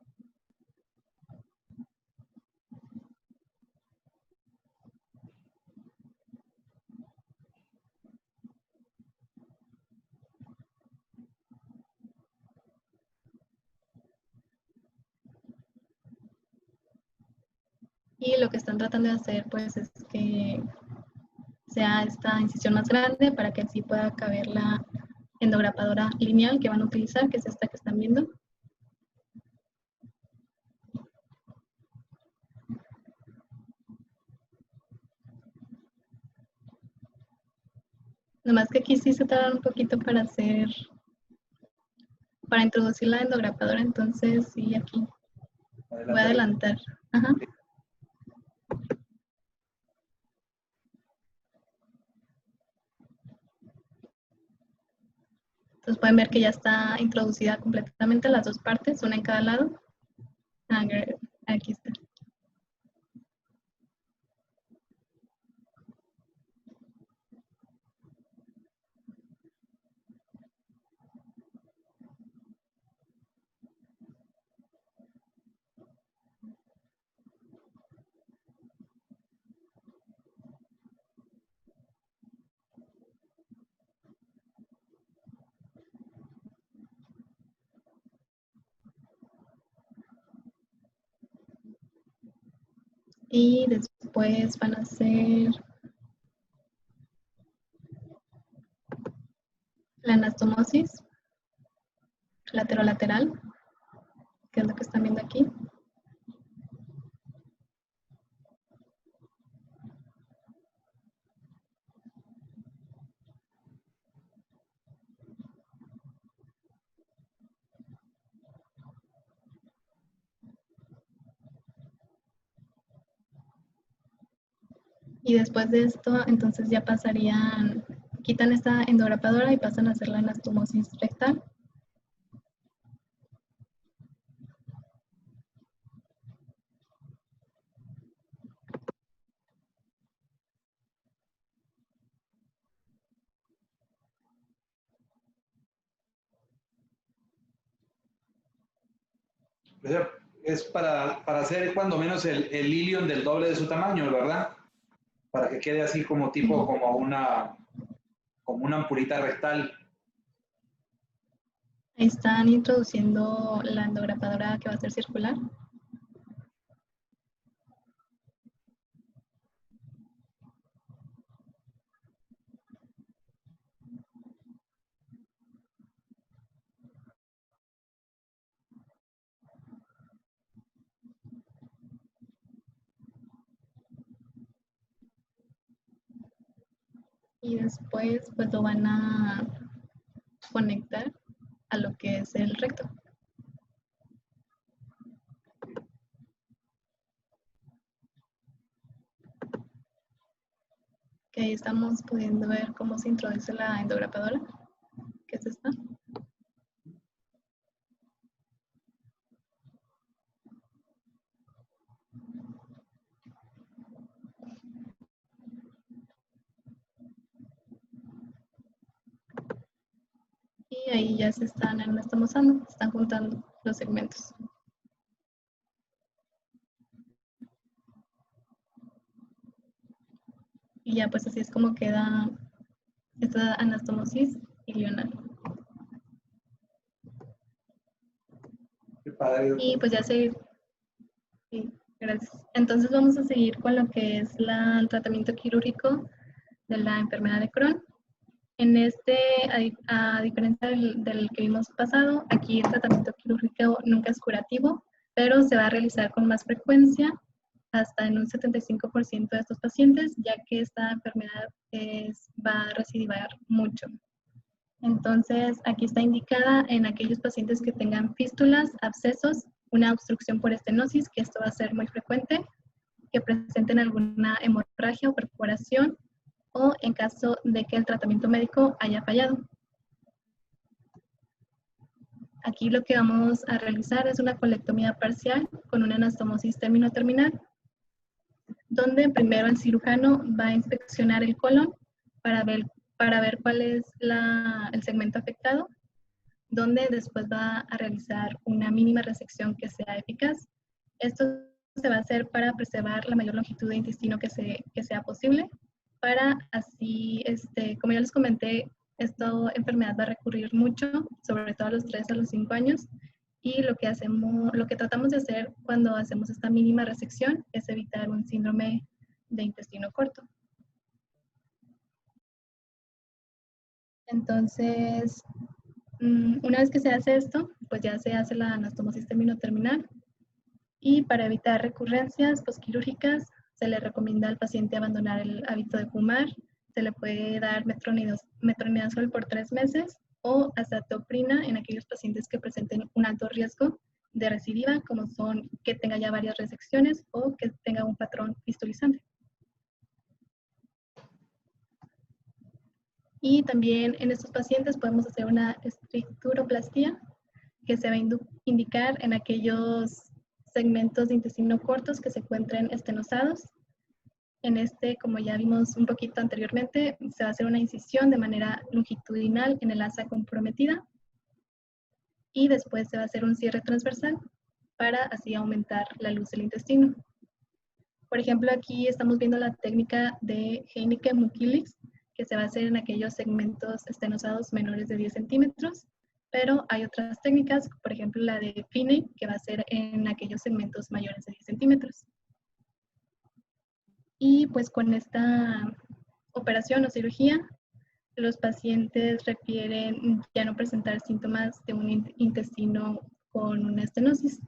Y lo que están tratando de hacer pues es que sea esta incisión más grande para que así pueda caber la endograpadora lineal que van a utilizar, que es esta que están viendo. Nomás que aquí sí se tarda un poquito para introducir la endograpadora, entonces sí, aquí voy a adelantar. Ajá. Entonces pueden ver que ya está introducida completamente las dos partes, una en cada lado. Aquí está. Y después van a hacer la anastomosis lateral, que es lo que están viendo aquí. Y después de esto, entonces ya pasarían, quitan esta endograpadora y pasan a hacer la anastomosis rectal. Es para hacer cuando menos el ilion del doble de su tamaño, ¿verdad? Para que quede así como tipo, como una ampulita rectal. Ahí están introduciendo la endograpadora que va a ser circular. Y después pues lo van a conectar a lo que es el recto. Que ahí estamos pudiendo ver cómo se introduce la endograpadora, que es esta. Y ahí ya se están anastomosando, están juntando los segmentos. Y ya pues así es como queda esta anastomosis ilional. Qué padre. Y pues ya seguir. Sí, gracias. Entonces vamos a seguir con lo que es el tratamiento quirúrgico de la enfermedad de Crohn. En este, a diferencia del que vimos pasado, aquí el tratamiento quirúrgico nunca es curativo, pero se va a realizar con más frecuencia, hasta en un 75% de estos pacientes, ya que esta enfermedad va a recidivar mucho. Entonces, aquí está indicada en aquellos pacientes que tengan fístulas, abscesos, una obstrucción por estenosis, que esto va a ser muy frecuente, que presenten alguna hemorragia o perforación, o en caso de que el tratamiento médico haya fallado. Aquí lo que vamos a realizar es una colectomía parcial con una anastomosis término-terminal, donde primero el cirujano va a inspeccionar el colon para ver cuál es el segmento afectado, donde después va a realizar una mínima resección que sea eficaz. Esto se va a hacer para preservar la mayor longitud de intestino que sea posible, para así, como ya les comenté, esta enfermedad va a recurrir mucho, sobre todo a los 3 a los 5 años, y lo que tratamos de hacer cuando hacemos esta mínima resección es evitar un síndrome de intestino corto. Entonces, una vez que se hace esto, pues ya se hace la anastomosis término-terminal, y para evitar recurrencias posquirúrgicas se le recomienda al paciente abandonar el hábito de fumar. Se le puede dar metronidazol por 3 meses o azatioprina en aquellos pacientes que presenten un alto riesgo de recidiva, como son que tenga ya varias resecciones o que tenga un patrón fistulizante. Y también en estos pacientes podemos hacer una estricturoplastía, que se va a indicar en aquellos segmentos de intestino cortos que se encuentren estenosados. En este, como ya vimos un poquito anteriormente, se va a hacer una incisión de manera longitudinal en el asa comprometida, y después se va a hacer un cierre transversal para así aumentar la luz del intestino. Por ejemplo, aquí estamos viendo la técnica de Heineke-Mukilix, que se va a hacer en aquellos segmentos estenosados menores de 10 centímetros, pero hay otras técnicas, por ejemplo la de Finney, que va a ser en aquellos segmentos mayores de 10 centímetros. Y pues con esta operación o cirugía, los pacientes requieren ya no presentar síntomas de un intestino con una estenosis.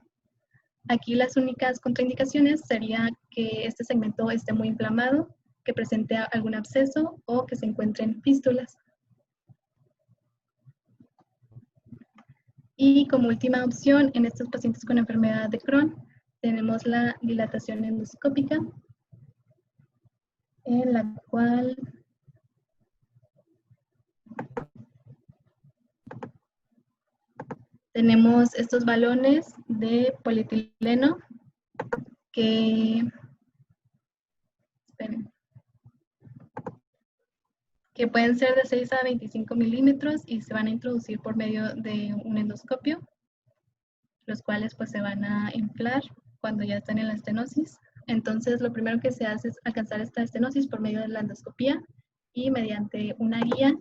Aquí las únicas contraindicaciones sería que este segmento esté muy inflamado, que presente algún absceso o que se encuentren fístulas. Y como última opción, en estos pacientes con enfermedad de Crohn, tenemos la dilatación endoscópica, en la cual tenemos estos balones de polietileno que pueden ser de 6 a 25 milímetros y se van a introducir por medio de un endoscopio, los cuales pues se van a inflar cuando ya están en la estenosis. Entonces lo primero que se hace es alcanzar esta estenosis por medio de la endoscopía y mediante una guía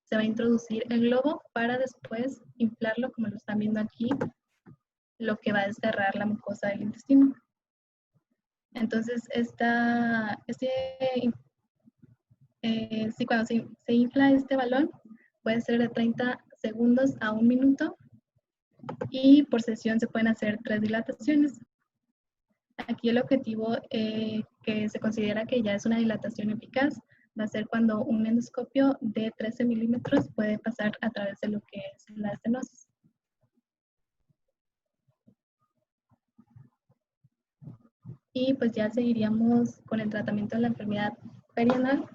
se va a introducir el globo para después inflarlo, como lo están viendo aquí, lo que va a desgarrar la mucosa del intestino. Entonces, cuando se infla este balón, puede ser de 30 segundos a 1 minuto y por sesión se pueden hacer 3 dilataciones. Aquí el objetivo que se considera que ya es una dilatación eficaz va a ser cuando un endoscopio de 13 milímetros puede pasar a través de lo que es la estenosis. Y pues ya seguiríamos con el tratamiento de la enfermedad perianal,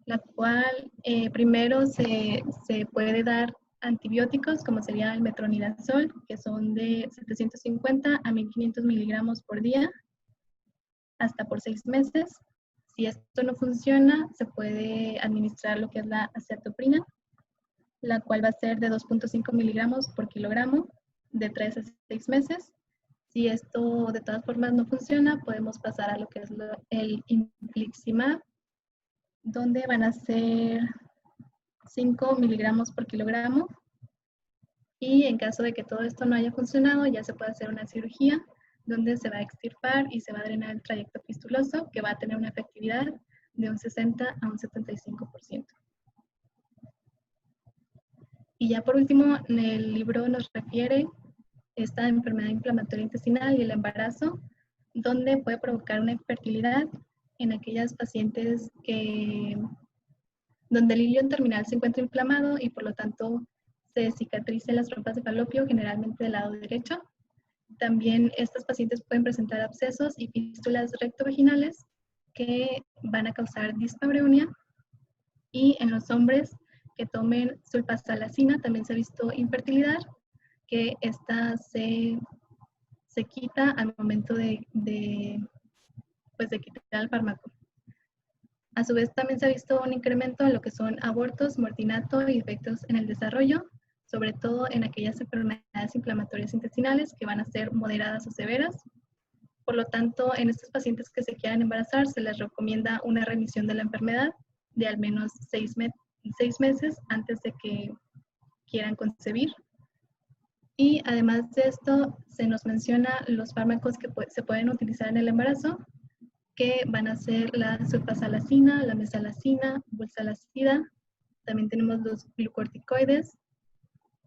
la cual primero se puede dar antibióticos, como sería el metronidazol, que son de 750 a 1500 miligramos por día, hasta por 6 meses. Si esto no funciona, se puede administrar lo que es la acetoprina, la cual va a ser de 2.5 miligramos por kilogramo, de 3 a 6 meses. Si esto de todas formas no funciona, podemos pasar a lo que es el infliximab, donde van a ser 5 miligramos por kilogramo. Y en caso de que todo esto no haya funcionado, ya se puede hacer una cirugía donde se va a extirpar y se va a drenar el trayecto fistuloso, que va a tener una efectividad de un 60 a un 75%. Y ya por último, el libro nos refiere esta enfermedad inflamatoria intestinal y el embarazo, donde puede provocar una infertilidad en aquellas pacientes donde el ilion terminal se encuentra inflamado y por lo tanto se cicatricen las trompas de falopio, generalmente del lado derecho. También estas pacientes pueden presentar abscesos y fístulas rectovaginales que van a causar dispareunia. Y en los hombres que tomen sulfasalacina también se ha visto infertilidad, que esta se quita al momento de quitar el fármaco. A su vez también se ha visto un incremento en lo que son abortos, mortinato y efectos en el desarrollo, sobre todo en aquellas enfermedades inflamatorias intestinales que van a ser moderadas o severas. Por lo tanto, en estos pacientes que se quieran embarazar, se les recomienda una remisión de la enfermedad de al menos 6 meses antes de que quieran concebir. Y además de esto, se nos menciona los fármacos que se pueden utilizar en el embarazo, que van a ser la sulfasalacina, la mesalacina, vulsalacida. También tenemos los glucorticoides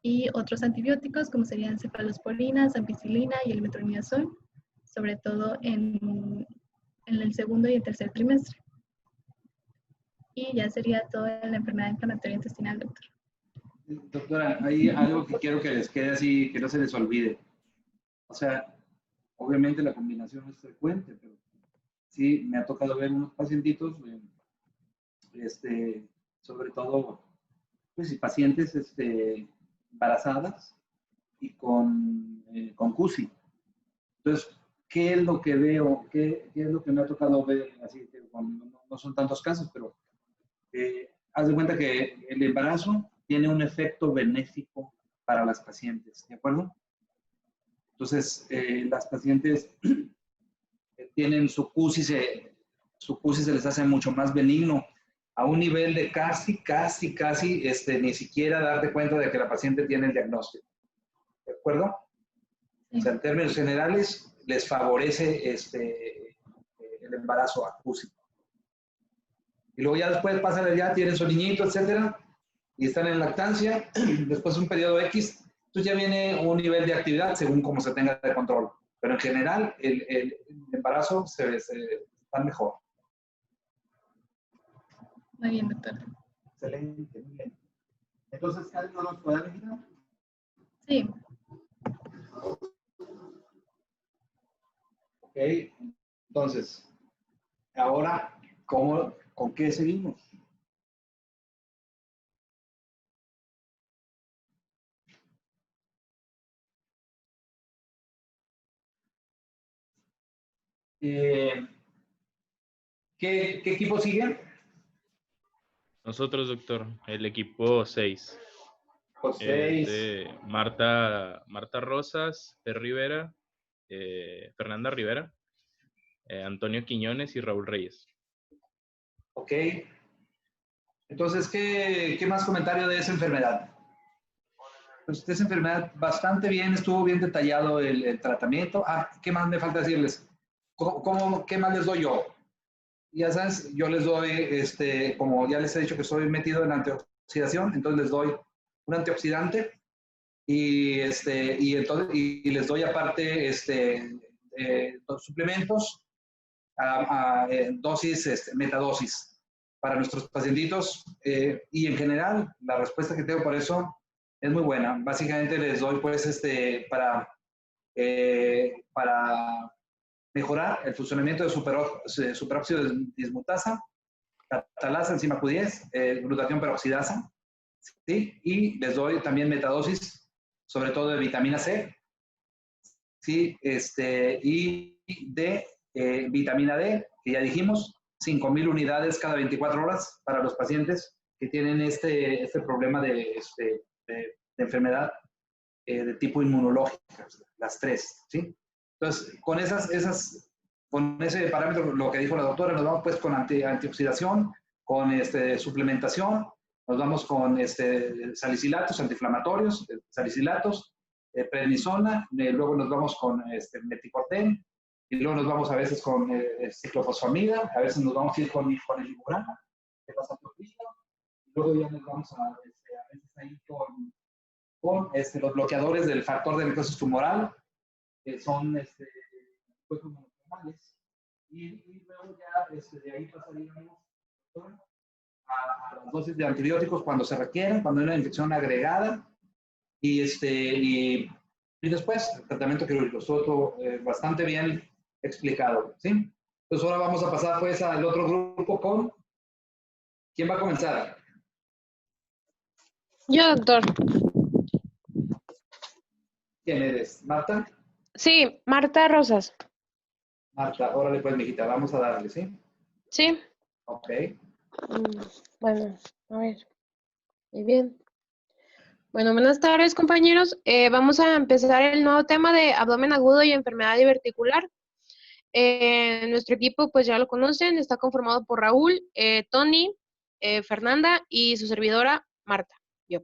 y otros antibióticos como serían cefalosporina, ampicilina y el metronidazol, sobre todo en el segundo y el tercer trimestre. Y ya sería toda la enfermedad inflamatoria intestinal, doctor. Doctora, hay algo que quiero que les quede así, que no se les olvide. O sea, obviamente la combinación es frecuente, pero sí me ha tocado ver unos pacientitos, sobre todo, pues, pacientes embarazadas y con CUSI. Entonces, ¿qué es lo que veo? ¿Qué es lo que me ha tocado ver? Así que no son tantos casos, pero haz de cuenta que el embarazo tiene un efecto benéfico para las pacientes, ¿de acuerdo? Entonces, las pacientes tienen su CUSI se les hace mucho más benigno, a un nivel de casi, ni siquiera darte cuenta de que la paciente tiene el diagnóstico, ¿de acuerdo? Sí. O sea, en términos generales, les favorece el embarazo acústico. Y luego ya después pasan ya, tienen su niñito, etcétera, y están en lactancia, después de un periodo X, entonces ya viene un nivel de actividad según cómo se tenga de control. Pero en general, el embarazo está mejor. Muy bien, doctor. Excelente, muy bien. Entonces, ¿no nos puede ayudar? Sí. Ok, entonces, ahora, ¿con qué seguimos? ¿Qué equipo sigue? Nosotros, doctor, el equipo 6. Pues Es 6. de Marta Rosas, de Rivera, Fernanda Rivera, Antonio Quiñones y Raúl Reyes. Ok. Entonces, ¿qué más comentario de esa enfermedad? Pues esa enfermedad bastante bien, estuvo bien detallado el tratamiento. ¿Qué más me falta decirles? ¿Qué más les doy yo? Ya sabes, yo les doy, como ya les he dicho que estoy metido en antioxidación, entonces les doy un antioxidante y les doy aparte dos suplementos dosis, metadosis para nuestros pacientitos y en general la respuesta que tengo por eso es muy buena. Básicamente les doy pues para mejorar el funcionamiento de superóxido de dismutasa, catalasa, enzima Q10, glutatión peroxidasa, ¿sí? Y les doy también metadosis, sobre todo de vitamina C, ¿sí? Y de vitamina D, que ya dijimos, 5,000 unidades cada 24 horas para los pacientes que tienen este problema de enfermedad de tipo inmunológica, las 3, ¿sí? Entonces, con con ese parámetro, lo que dijo la doctora, nos vamos pues con antioxidación, con suplementación, nos vamos con salicilatos, antiinflamatorios, salicilatos, prednisona, luego nos vamos con meticorten, y luego nos vamos a veces con ciclofosfamida, a veces nos vamos a ir con el ligurana, que pasa por y luego ya nos vamos a veces ahí con los bloqueadores del factor de necrosis tumoral, que son monoclonales, y luego ya de ahí pasaríamos a las dosis de antibióticos cuando se requieren, cuando hay una infección agregada, y después el tratamiento quirúrgico, todo bastante bien explicado, ¿sí? Entonces ahora vamos a pasar pues al otro grupo con, ¿quién va a comenzar? Yo, doctor. ¿Quién eres? ¿Marta? Sí, Marta Rosas. Marta, órale pues, mijita, vamos a darle, ¿sí? Sí. Ok. Bueno, a ver. Muy bien. Bueno, buenas tardes, compañeros. Vamos a empezar el nuevo tema de abdomen agudo y enfermedad diverticular. Nuestro equipo, pues ya lo conocen, está conformado por Raúl, Tony, Fernanda y su servidora, Marta. Yo.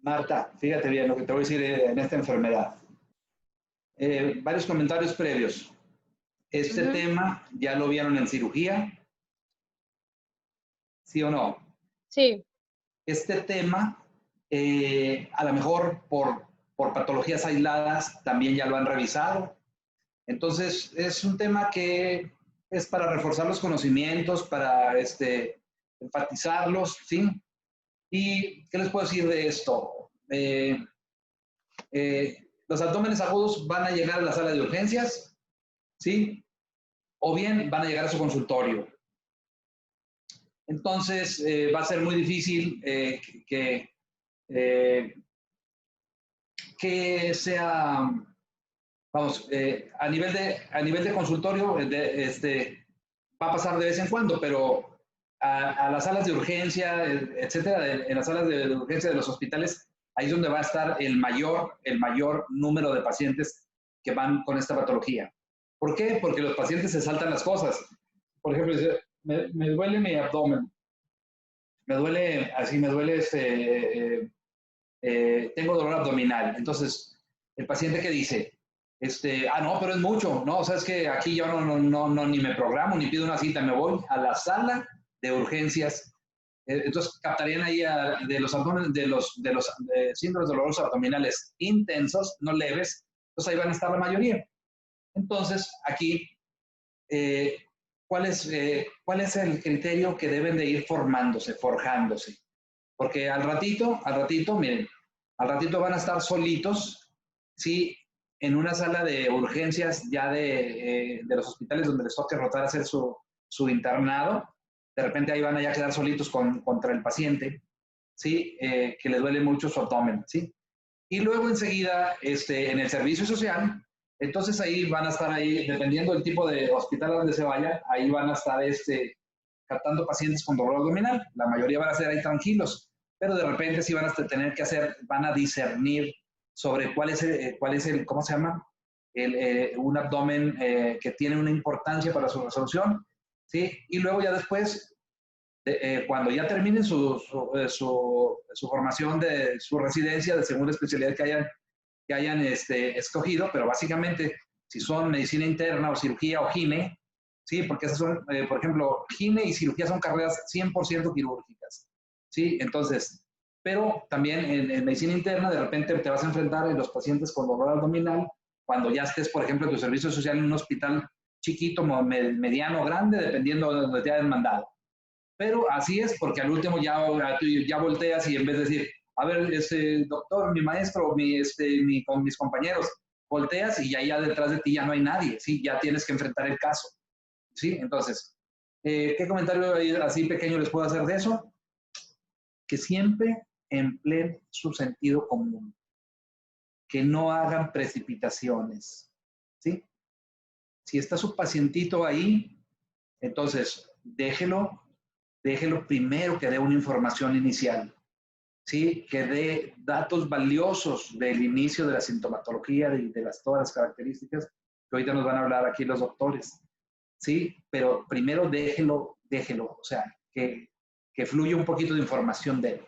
Marta, fíjate bien lo que te voy a decir en esta enfermedad. Varios comentarios previos. Este tema ya lo vieron en cirugía, ¿sí o no? Sí. Este tema, a lo mejor por patologías aisladas, también ya lo han revisado. Entonces, es un tema que es para reforzar los conocimientos, para enfatizarlos, ¿sí? ¿Y qué les puedo decir de esto? Los abdómenes agudos van a llegar a la sala de urgencias, ¿sí? O bien van a llegar a su consultorio. Entonces, va a ser muy difícil que sea, vamos, a nivel de consultorio, va a pasar de vez en cuando, pero a las salas de urgencia, etcétera, en las salas de urgencia de los hospitales, ahí es donde va a estar el mayor número de pacientes que van con esta patología. ¿Por qué? Porque los pacientes se saltan las cosas. Por ejemplo, dice, me duele mi abdomen, me duele, tengo dolor abdominal. Entonces, el paciente que dice, no, pero es mucho, no, o sea, es que aquí yo no ni me programo, ni pido una cita, me voy a la sala de urgencias. Entonces, captarían ahí de los síndromes dolorosos abdominales intensos, no leves, entonces ahí van a estar la mayoría. Entonces, aquí, ¿cuál es el criterio que deben de ir forjándose? Porque al ratito, miren, al ratito van a estar solitos, ¿sí? En una sala de urgencias ya de los hospitales donde les toque rotar a hacer su su internado, de repente ahí van a ya quedar solitos contra el paciente, ¿sí? Que le duele mucho su abdomen, ¿sí? Y luego enseguida, en el servicio social, entonces ahí van a estar ahí, dependiendo del tipo de hospital a donde se vaya, ahí van a estar tratando pacientes con dolor abdominal. La mayoría van a ser ahí tranquilos, pero de repente sí van a tener que van a discernir sobre cuál es el ¿cómo se llama? Un abdomen que tiene una importancia para su resolución, ¿sí? Y luego ya después, cuando ya terminen su formación de su residencia de según la especialidad que hayan escogido, pero básicamente si son medicina interna o cirugía o gine, ¿sí? Porque esas son, por ejemplo, gine y cirugía son carreras 100% quirúrgicas, ¿sí? Entonces, pero también en medicina interna de repente te vas a enfrentar en los pacientes con dolor abdominal cuando ya estés, por ejemplo, en tu servicio social en un hospital chiquito, mediano o grande, dependiendo de donde te hayan mandado. Pero así es, porque al último ya volteas y en vez de decir, a ver, doctor, mi maestro, con mis compañeros, volteas y ya detrás de ti ya no hay nadie, ¿sí? Ya tienes que enfrentar el caso, ¿sí? Entonces, ¿qué comentario así pequeño les puedo hacer de eso? Que siempre empleen su sentido común, que no hagan precipitaciones, ¿sí? Si está su pacientito ahí, entonces déjelo primero que dé una información inicial, ¿sí? Que dé datos valiosos del inicio de la sintomatología y de todas las características que ahorita nos van a hablar aquí los doctores, ¿sí? Pero primero déjelo, o sea, que fluya un poquito de información de él.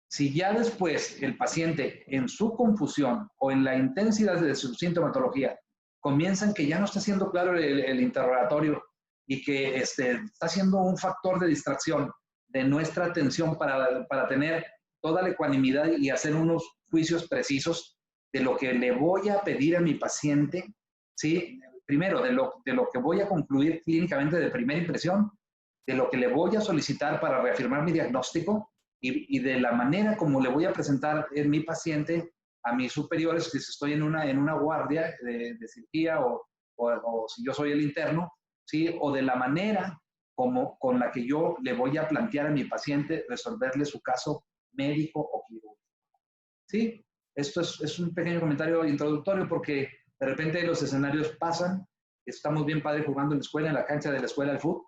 Si ya después el paciente en su confusión o en la intensidad de su sintomatología comienzan que ya no está siendo claro el interrogatorio y que está siendo un factor de distracción de nuestra atención para tener toda la ecuanimidad y hacer unos juicios precisos de lo que le voy a pedir a mi paciente, ¿sí? Primero, de lo que voy a concluir clínicamente de primera impresión, de lo que le voy a solicitar para reafirmar mi diagnóstico y de la manera como le voy a presentar en mi paciente a mis superiores, si estoy en una guardia de cirugía o si yo soy el interno, ¿sí? O de la manera con la que yo le voy a plantear a mi paciente resolverle su caso médico o quirúrgico, ¿sí? Esto es un pequeño comentario introductorio porque de repente los escenarios pasan, estamos bien padre jugando en la escuela, en la cancha de la escuela al fútbol,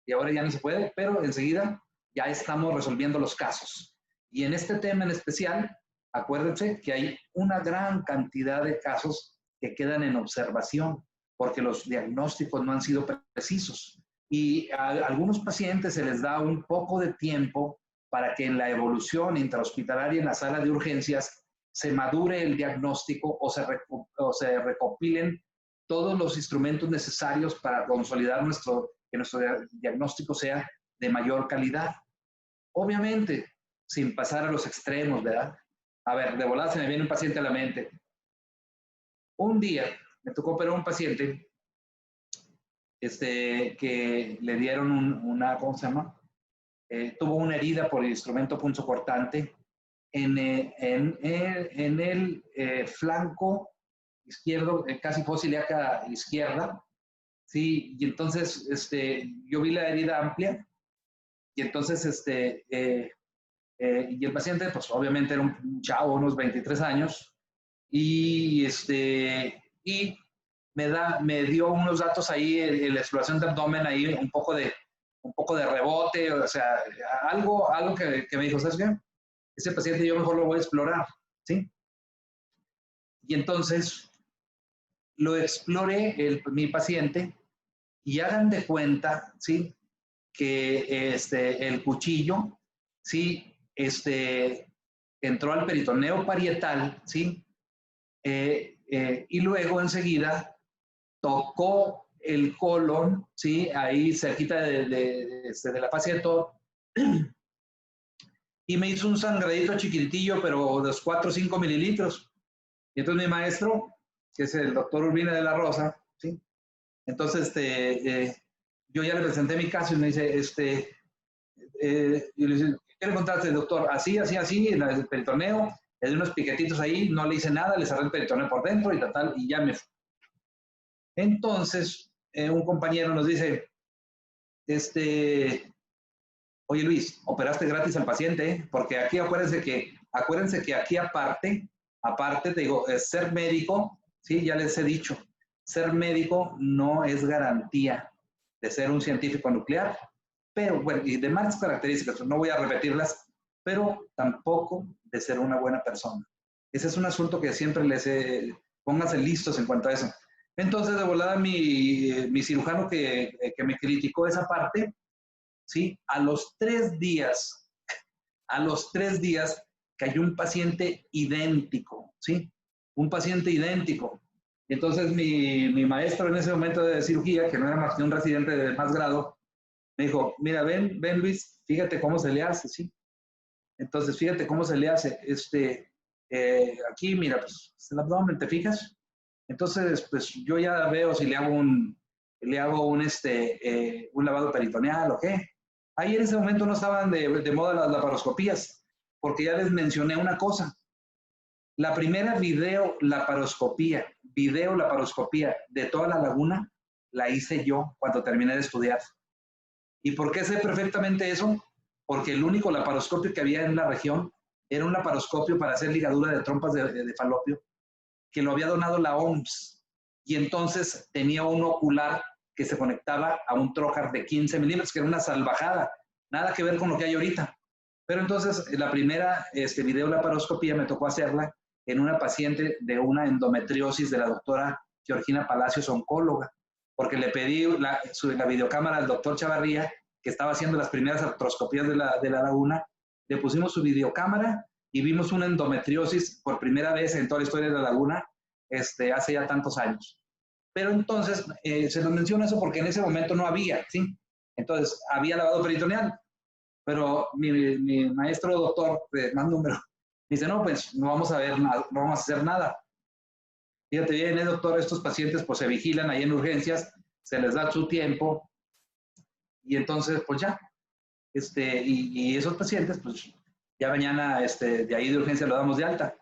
y ahora ya no se puede, pero enseguida ya estamos resolviendo los casos. Y en este tema en especial, acuérdense que hay una gran cantidad de casos que quedan en observación porque los diagnósticos no han sido precisos. Y a algunos pacientes se les da un poco de tiempo para que en la evolución intrahospitalaria en la sala de urgencias se madure el diagnóstico o se recopilen todos los instrumentos necesarios para consolidar que nuestro diagnóstico sea de mayor calidad. Obviamente, sin pasar a los extremos, ¿verdad? A ver, de volada se me viene un paciente a la mente. Un día me tocó operar a un paciente que le dieron ¿cómo se llama? Tuvo una herida por el instrumento punzocortante en el flanco izquierdo, casi fosiliaca izquierda, ¿sí? Y entonces yo vi la herida amplia y entonces y el paciente, pues obviamente era un chavo, unos 23 años, y me dio unos datos ahí en la exploración de abdomen, ahí un poco de rebote, o sea, algo que me dijo, ¿sabes qué? Ese paciente yo mejor lo voy a explorar, ¿sí? Y entonces lo exploré, mi paciente, y hagan de cuenta, ¿sí? Que el cuchillo, ¿sí? Entró al peritoneo parietal, ¿sí? Y luego enseguida tocó el colon, ¿sí? Ahí cerquita de la fascia de todo, y me hizo un sangradito chiquitillo, pero de los 4 o 5 mililitros. Y entonces mi maestro, que es el doctor Urbina de la Rosa, ¿sí? Entonces, yo ya le presenté mi caso y me dice, y le dice, ¿qué le contaste, doctor? Así, en el peritoneo, le di unos piquetitos ahí, no le hice nada, le cerré el peritoneo por dentro y ya me fui. Entonces, un compañero nos dice, oye Luis, operaste gratis al paciente, ¿eh? Porque aquí acuérdense que aquí aparte te digo, ser médico, sí, ya les he dicho, ser médico no es garantía de ser un científico nuclear, pero bueno, y demás características, no voy a repetirlas, pero tampoco de ser una buena persona. Ese es un asunto que siempre pónganse listos en cuanto a eso. Entonces, de volada, mi cirujano que me criticó esa parte, ¿sí? A los 3 días cayó un paciente idéntico, ¿sí? Un paciente idéntico. Entonces, mi maestro en ese momento de cirugía, que no era más que un residente de más grado, me dijo, mira, ven Luis, fíjate cómo se le hace, ¿sí? Entonces, fíjate cómo se le hace. Aquí, mira, pues, el abdomen, ¿te fijas? Entonces, pues, yo ya veo si le hago un lavado peritoneal o qué. Ahí en ese momento no estaban de moda las laparoscopías, porque ya les mencioné una cosa. La primera videolaparoscopía de toda la laguna la hice yo cuando terminé de estudiar. ¿Y por qué sé perfectamente eso? Porque el único laparoscopio que había en la región era un laparoscopio para hacer ligadura de trompas de falopio, que lo había donado la OMS. Y entonces tenía un ocular que se conectaba a un trocar de 15 milímetros, que era una salvajada, nada que ver con lo que hay ahorita. Pero entonces la primera videolaparoscopía me tocó hacerla en una paciente de una endometriosis de la doctora Georgina Palacios, oncóloga, porque le pedí la videocámara al doctor Chavarría, que estaba haciendo las primeras artroscopías de la laguna, le pusimos su videocámara y vimos una endometriosis por primera vez en toda la historia de la laguna, hace ya tantos años. Pero entonces, se nos menciona eso porque en ese momento no había, ¿sí? Entonces, había lavado peritoneal, pero mi maestro doctor de más número dice, no, pues no vamos a ver nada, no vamos a hacer nada. Fíjate bien, doctor, estos pacientes pues se vigilan ahí en urgencias, se les da su tiempo y entonces pues ya, y esos pacientes pues ya mañana de ahí de urgencia lo damos de alta,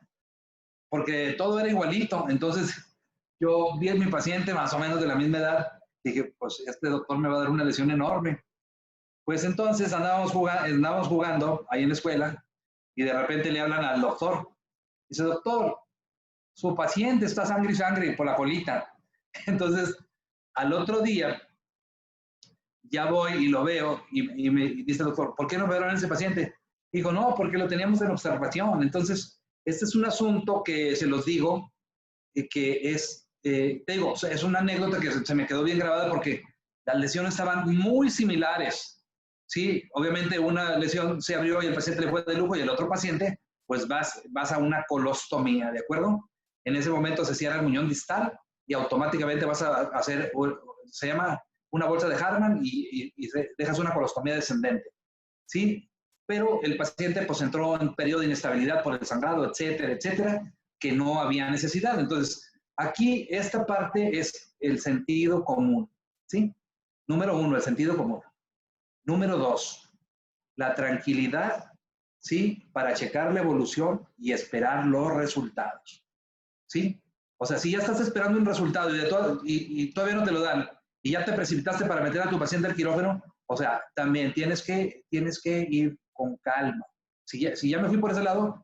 porque todo era igualito. Entonces yo vi a mi paciente más o menos de la misma edad, dije pues este doctor me va a dar una lesión enorme. Pues entonces andábamos jugando ahí en la escuela y de repente le hablan al doctor. Dice, doctor, su paciente está sangre y sangre por la colita. Entonces, al otro día, ya voy y lo veo y me dice el doctor, ¿por qué no vieron a ese paciente? Dijo, no, porque lo teníamos en observación. Entonces, este es un asunto que se los digo, que es, te digo, es una anécdota que se me quedó bien grabada porque las lesiones estaban muy similares. Sí, obviamente una lesión se abrió y el paciente le fue de lujo y el otro paciente, pues vas a una colostomía, ¿de acuerdo? En ese momento se cierra el muñón distal y automáticamente vas a hacer, se llama una bolsa de Hartmann y dejas una colostomía descendente, ¿sí? Pero el paciente pues entró en periodo de inestabilidad por el sangrado, etcétera, etcétera, que no había necesidad. Entonces, aquí esta parte es el sentido común, ¿sí? Número 1, el sentido común. Número 2, la tranquilidad, ¿sí? Para checar la evolución y esperar los resultados, ¿sí? O sea, si ya estás esperando un resultado y todavía no te lo dan y ya te precipitaste para meter a tu paciente al quirófano, o sea, también tienes que ir con calma. Si ya me fui por ese lado,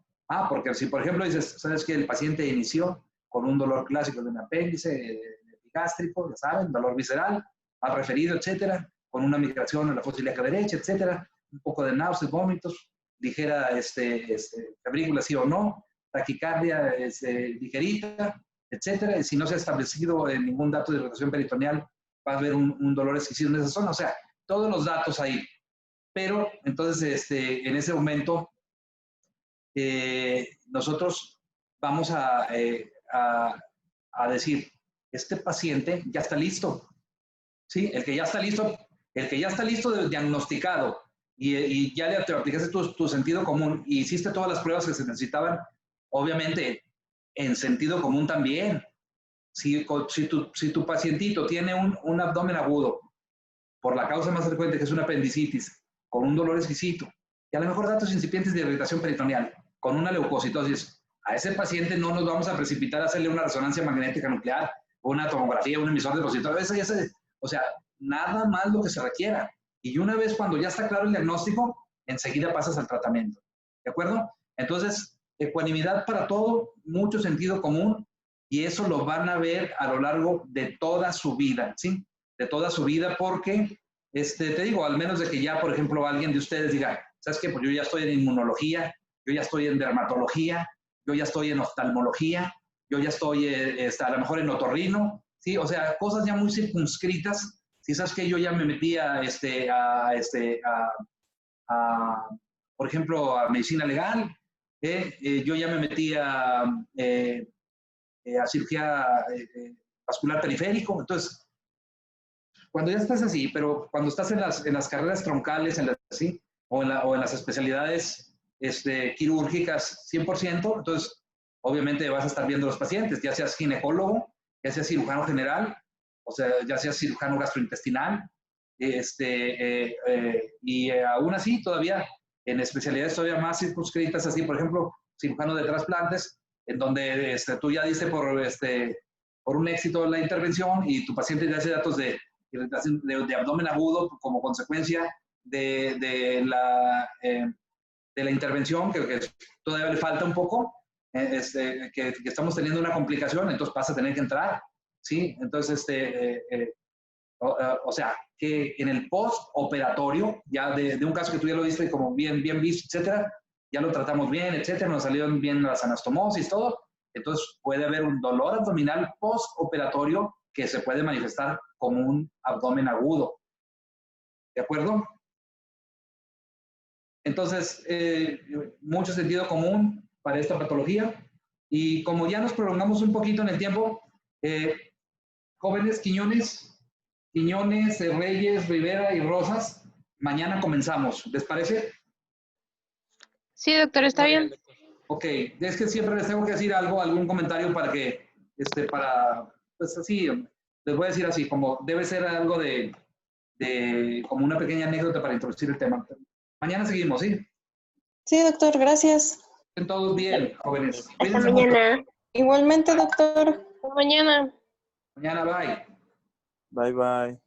porque si por ejemplo dices, sabes que el paciente inició con un dolor clásico de un apéndice epigástrico, ya saben, dolor visceral, al referido, etcétera, con una migración a la fosa ilíaca derecha, etcétera, un poco de náuseas, vómitos, ligera febrícula sí o no, taquicardia ligerita, etcétera. Y si no se ha establecido ningún dato de irritación peritoneal, va a haber un dolor exquisito en esa zona. O sea, todos los datos ahí. Pero entonces, en ese momento, nosotros vamos a decir, este paciente ya está listo. ¿Sí? El que ya está listo diagnosticado y ya le aplicaste tu sentido común y hiciste todas las pruebas que se necesitaban, obviamente en sentido común también. Si tu pacientito tiene un abdomen agudo por la causa más frecuente, que es una apendicitis, con un dolor exquisito y a lo mejor datos incipientes de irritación peritoneal, con una leucocitosis, a ese paciente no nos vamos a precipitar a hacerle una resonancia magnética nuclear, o una tomografía, un emisor de positores, o sea, nada más lo que se requiera. Y una vez cuando ya está claro el diagnóstico, enseguida pasas al tratamiento. ¿De acuerdo? Entonces, ecuanimidad para todo, mucho sentido común, y eso lo van a ver a lo largo de toda su vida, ¿sí? De toda su vida, porque, te digo, al menos de que ya, por ejemplo, alguien de ustedes diga, ¿sabes qué? Pues yo ya estoy en inmunología, yo ya estoy en dermatología, yo ya estoy en oftalmología, yo ya estoy a lo mejor en otorrino, ¿sí? O sea, cosas ya muy circunscritas. Si sabes que yo ya me metí por ejemplo, a medicina legal, yo ya me metí a cirugía vascular periférico. Entonces, cuando ya estás así, pero cuando estás en las carreras troncales, ¿sí? o en las especialidades quirúrgicas 100%, entonces obviamente vas a estar viendo a los pacientes, ya seas ginecólogo, ya seas cirujano general, o sea, ya seas cirujano gastrointestinal, y aún así todavía en especialidades todavía más circunscritas, así por ejemplo, cirujano de trasplantes, en donde tú ya diste por un éxito la intervención y tu paciente ya hace datos de abdomen agudo como consecuencia de la intervención, que todavía le falta un poco, que estamos teniendo una complicación, entonces vas a tener que entrar, ¿sí? Entonces, o sea, que en el post-operatorio, ya de un caso que tú ya lo viste como bien visto, etcétera, ya lo tratamos bien, etcétera, nos salieron bien las anastomosis, todo, entonces puede haber un dolor abdominal post-operatorio que se puede manifestar como un abdomen agudo. ¿De acuerdo? Entonces, mucho sentido común para esta patología. Y como ya nos prolongamos un poquito en el tiempo, jóvenes Quiñones, Reyes, Rivera y Rosas, mañana comenzamos. ¿Les parece? Sí, doctor, está bien. Ok, es que siempre les tengo que decir algo, algún comentario para que, pues así, les voy a decir así, como debe ser algo como una pequeña anécdota para introducir el tema. Mañana seguimos, ¿sí? Sí, doctor, gracias. Estén todos bien, jóvenes. Hasta Cuídense mucho. mañana. Igualmente, doctor. Hasta mañana. Mañana, bye. Bye, bye.